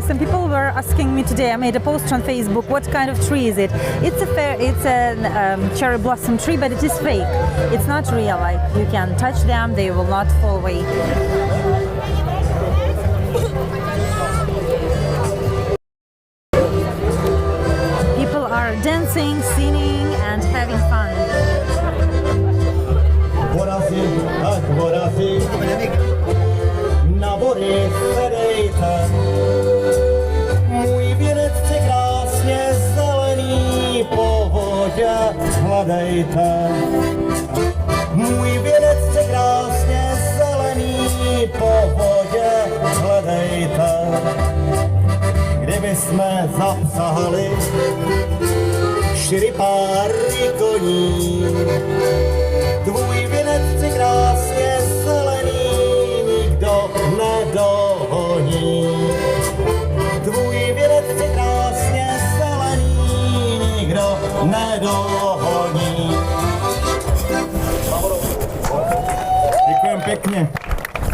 some people were asking me today. I made a post on Facebook. What kind of tree is it? It's a cherry blossom tree, but it is fake. It's not real. Like you can touch them, they will not fall away. People are dancing, singing, and having fun. Na vody sedejte, můj věnec si krásně zelený, po vodě hledejte. Můj věnec si krásně zelený, po vodě hledejte. Kdyby jsme zapsahali 4 páry koní, tvůj věnec si krásně zelený, nikdo nedohoní. Tvůj věnec si krásně zelený, nikdo nedohoní. Děkujem pěkně.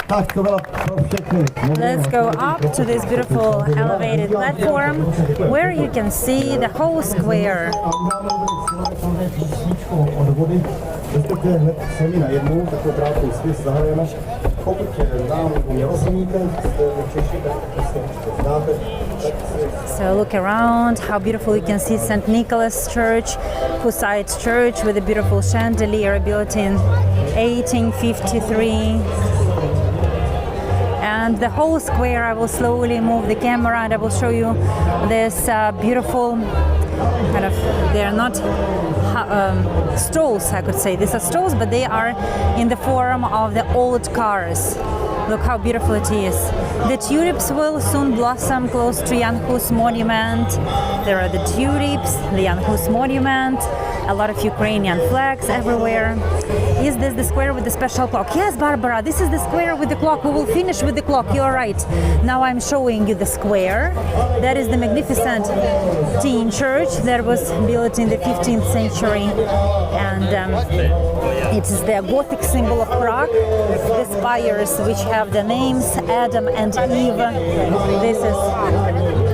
Tak to bylo pro všechny. Let's go up to this beautiful elevated platform where you can see the whole square. Respektive hned sami na jednu, takovou krátkou sviz zahrajeme. Pokud nám nerozumíte, Češi, tak se znáte. So look around, how beautiful you can see St. Nicholas Church, Hussite Church with a beautiful chandelier built in 1853. And the whole square, I will slowly move the camera and I will show you this beautiful kind of, they are not strolls, I could say. These are strolls, but they are in the form of the old cars. Look how beautiful it is. The tulips will soon blossom close to Jan Hus monument. There are the tulips, the Jan Hus monument, a lot of Ukrainian flags everywhere. Is this the square with the special clock? Yes, Barbara, this is the square with the clock. We will finish with the clock, you're right. Now I'm showing you the square. That is the magnificent tin church that was built in the 15th century. And it is the Gothic symbol of Prague. The spires which have the names Adam and Eve. This is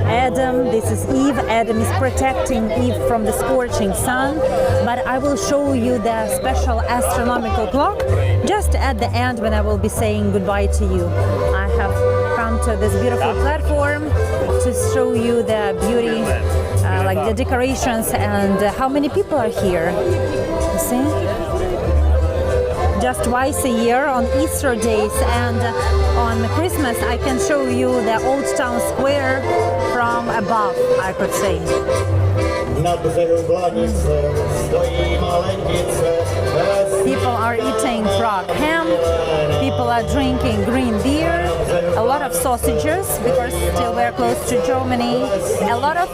Adam, this is Eve. Adam is protecting Eve from the scorching sun. But I will show you the special astronomical clock just at the end when I will be saying goodbye to you. I have come to this beautiful platform to show you the beauty, like the decorations and how many people are here. You see? Just twice a year on Easter days and on Christmas I can show you the old town square from above, I could say. People are eating frog ham, people are drinking green beer, a lot of sausages because still we're close to Germany, a lot of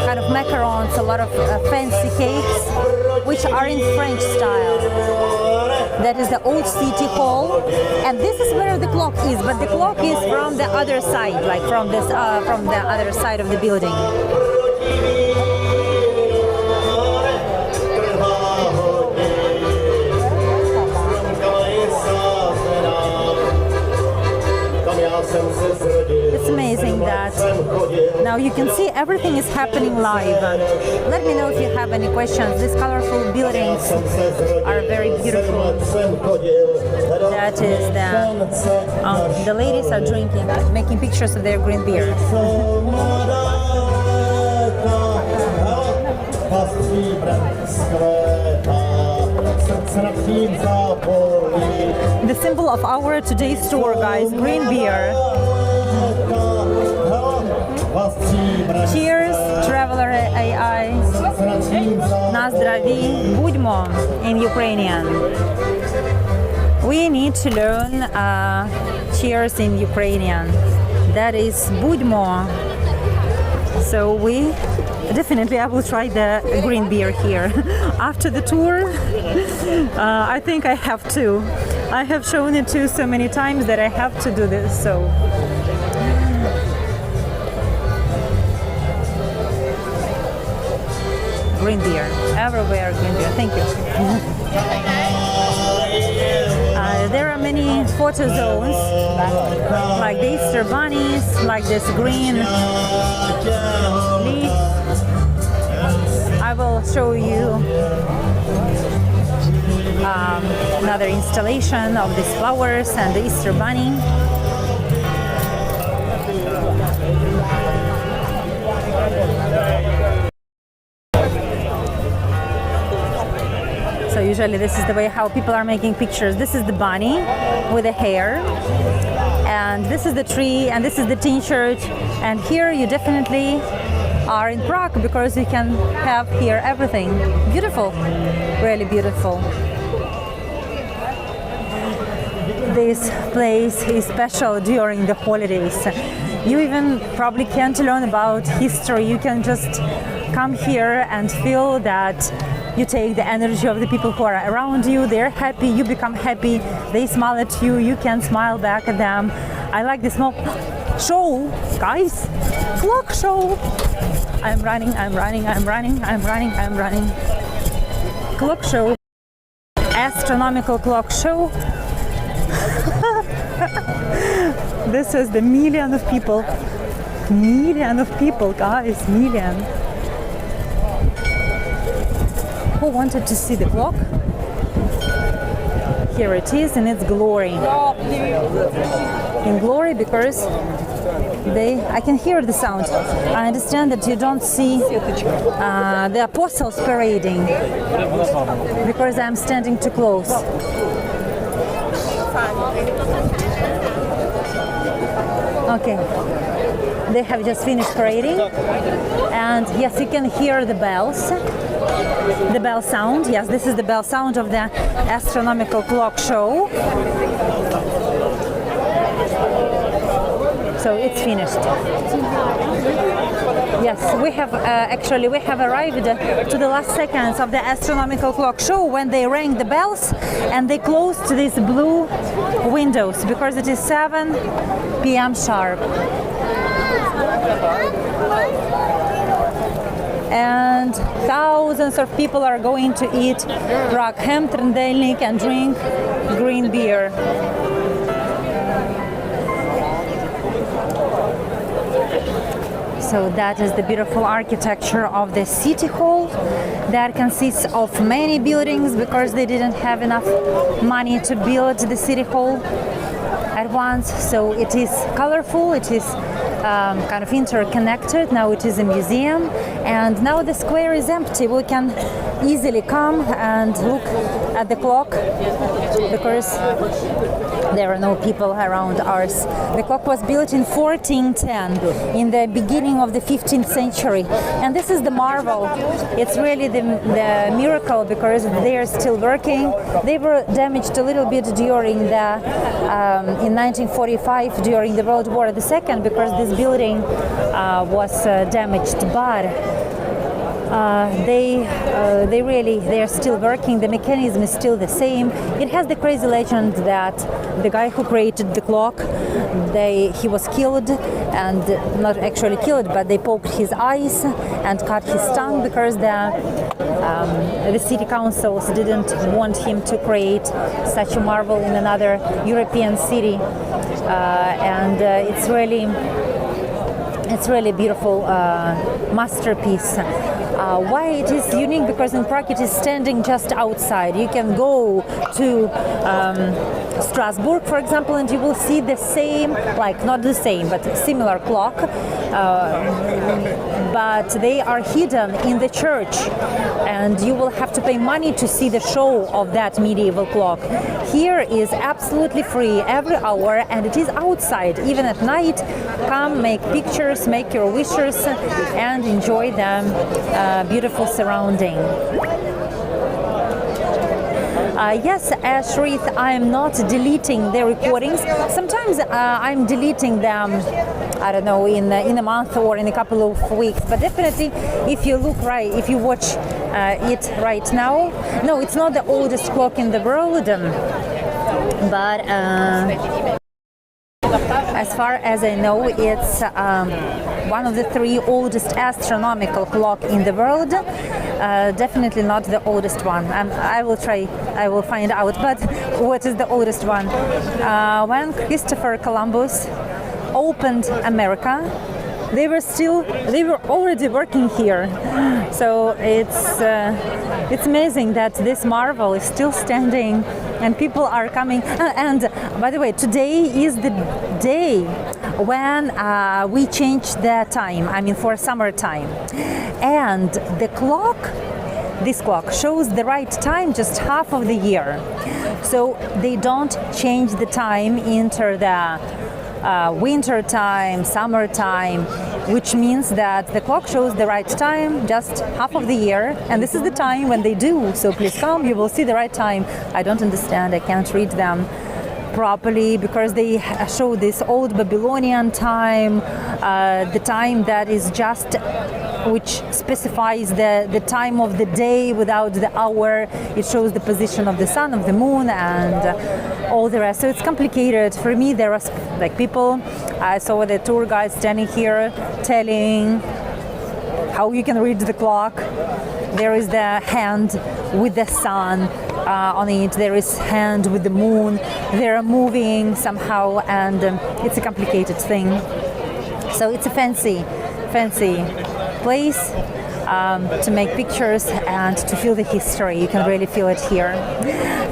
kind of macarons, a lot of fancy cakes which are in French style. That is the old city hall, and this is where the clock is, but the clock is from the other side, like from this from the other side of the building. It's amazing that now you can see everything is happening live. Let me know if you have any questions. These colorful buildings are very beautiful. That is the ladies are drinking, making pictures of their green beer. The symbol of our today's tour, guys, green beer. Cheers, Traveler AI. Na zdraví, buďmo in Ukrainian. We need to learn cheers in Ukrainian. That is buďmo. So we definitely I will try the green beer here. After the tour, I think I have to. I have shown it to so many times that I have to do this. So green beer, everywhere green beer. Thank you. There are many photo zones, like the Easter bunnies, like this green leaf. I will show you another installation of these flowers and the Easter bunny. So usually this is the way how people are making pictures. This is the bunny with the hair, and this is the tree, and this is the tin shirt, and here you definitely are in Prague because you can have here everything. Beautiful, really beautiful. This place is special during the holidays. You even probably can't learn about history. You can just come here and feel that you take the energy of the people who are around you. They're happy, you become happy, they smile at you, you can smile back at them. I like this small show, guys, clock show. I'm running. Clock show, astronomical clock show. This is the million of people, guys, million. Who wanted to see the clock? Here it is in its glory. In glory because I can hear the sound. I understand that you don't see the apostles parading because I'm standing too close. Okay, they have just finished parading, and yes, you can hear the bells. The bell sound, yes, this is the bell sound of the astronomical clock show. So it's finished. Yes, we have arrived to the last seconds of the astronomical clock show when they rang the bells and they closed these blue windows because it is 7 p.m. sharp. And thousands of people are going to eat Prague ham, trendelnik, and drink green beer. So that is the beautiful architecture of the city hall that consists of many buildings because they didn't have enough money to build the city hall at once. So it is colorful, it is kind of interconnected. Now it is a museum, and now the square is empty. We can easily come and look at the clock because there are no people around ours. The clock was built in 1410, in the beginning of the 15th century, and this is the marvel. It's really the miracle because they are still working. They were damaged a little bit during the in 1945 during the World War II because this building was damaged, but they are still working. The mechanism is still the same. It has the crazy legend that the guy who created the clock, he was killed, and not actually killed, but they poked his eyes and cut his tongue because the city councils didn't want him to create such a marvel in another European city, and it's really beautiful masterpiece. Why it is unique? Because in Prague it is standing just outside. You can go to Strasbourg, for example, and you will see the same, like not the same, but similar clock, but they are hidden in the church, and you will have to pay money to see the show of that medieval clock. Here is absolutely free every hour, and it is outside, even at night. Come, make pictures, make your wishes, and enjoy them. Beautiful surrounding. Yes, Shrith, I am not deleting the recordings. Sometimes I'm deleting them, I don't know, in a month or in a couple of weeks. But definitely, if you look right, if you watch it right now, no, it's not the oldest clock in the world, but as far as I know, it's one of the 3 oldest astronomical clock in the world. definitely not the oldest one. I will find out, but what is the oldest one? When Christopher Columbus opened America, they were already working here. So it's amazing that this marvel is still standing and people are coming. And by the way, today is the day when we changed the time, I mean for summertime. And this clock shows the right time just half of the year. So they don't change the time into the winter time, summer time, which means that the clock shows the right time just half of the year, and this is the time when they do. So please come, you will see the right time. I don't understand, I can't read them properly because they show this old Babylonian time, the time that is just, which specifies the time of the day without the hour. It shows the position of the sun, of the moon, and all the rest. So it's complicated. For me, there was like people, I saw the tour guide standing here telling how you can read the clock. There is the hand with the sun on it. There is hand with the moon. They are moving somehow, and it's a complicated thing. So it's a fancy place to make pictures and to feel the history. You can really feel it here.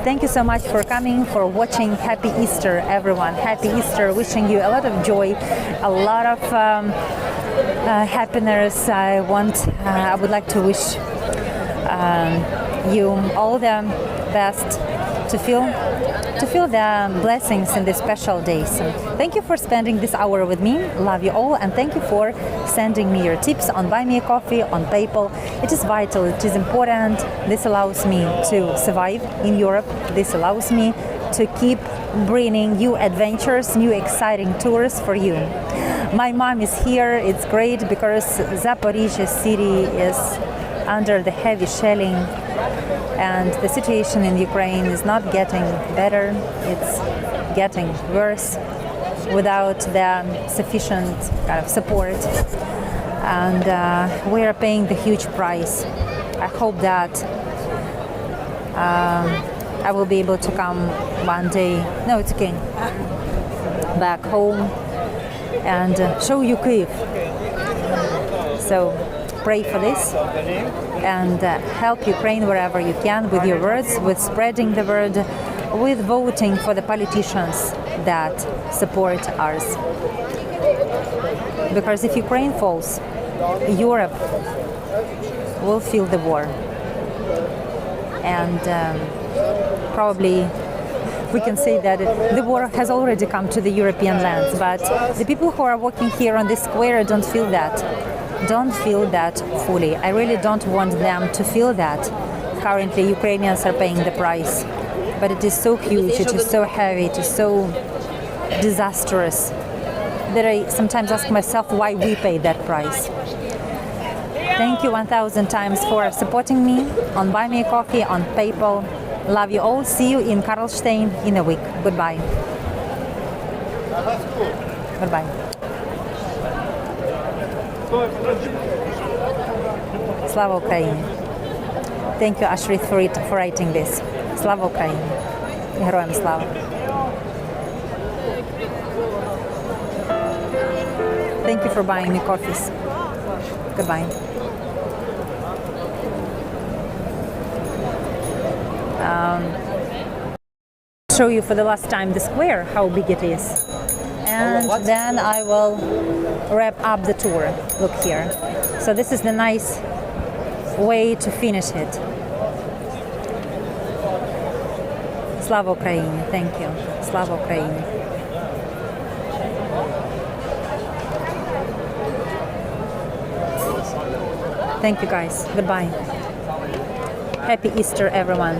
Thank you so much for coming, for watching. Happy Easter, everyone. Happy Easter. Wishing you a lot of joy, a lot of happiness. I would like to wish you all the best, to feel the blessings in these special days. Thank you for spending this hour with me. Love you all, and thank you for sending me your tips on Buy Me a Coffee, on PayPal. It is vital, it is important. This allows me to survive in Europe. This allows me to keep bringing new adventures, new exciting tours for you. My mom is here. It's great because Zaporizhzhia city is under the heavy shelling, and the situation in Ukraine is not getting better, it's getting worse without the sufficient kind of support, and we are paying the huge price. I hope that I will be able to come one day, no, it's okay, back home and show you Kyiv. So pray for this and help Ukraine wherever you can with your words, with spreading the word, with voting for the politicians that support ours. Because if Ukraine falls, Europe will feel the war. And probably we can say that the war has already come to the European lands, but the people who are walking here on this square don't feel that fully. I really don't want them to feel that. Currently, Ukrainians are paying the price, but it is so huge, it is so heavy, it is so disastrous that I sometimes ask myself why we pay that price. Thank you 1,000 times for supporting me on Buy Me a Coffee, on PayPal. Love you all. See you in Karlstein in a week. Goodbye. Goodbye. Slava Ukraini. Thank you, Ashrit, for writing this. Slava Ukraini. Героям слава. Thank you for buying me coffees. Goodbye. Show you for the last time the square, how big it is. And then I will wrap up the tour. Look here. So this is the nice way to finish it. Slava Ukraini. Thank you. Slava Ukraini. Thank you guys. Goodbye. Happy Easter, everyone.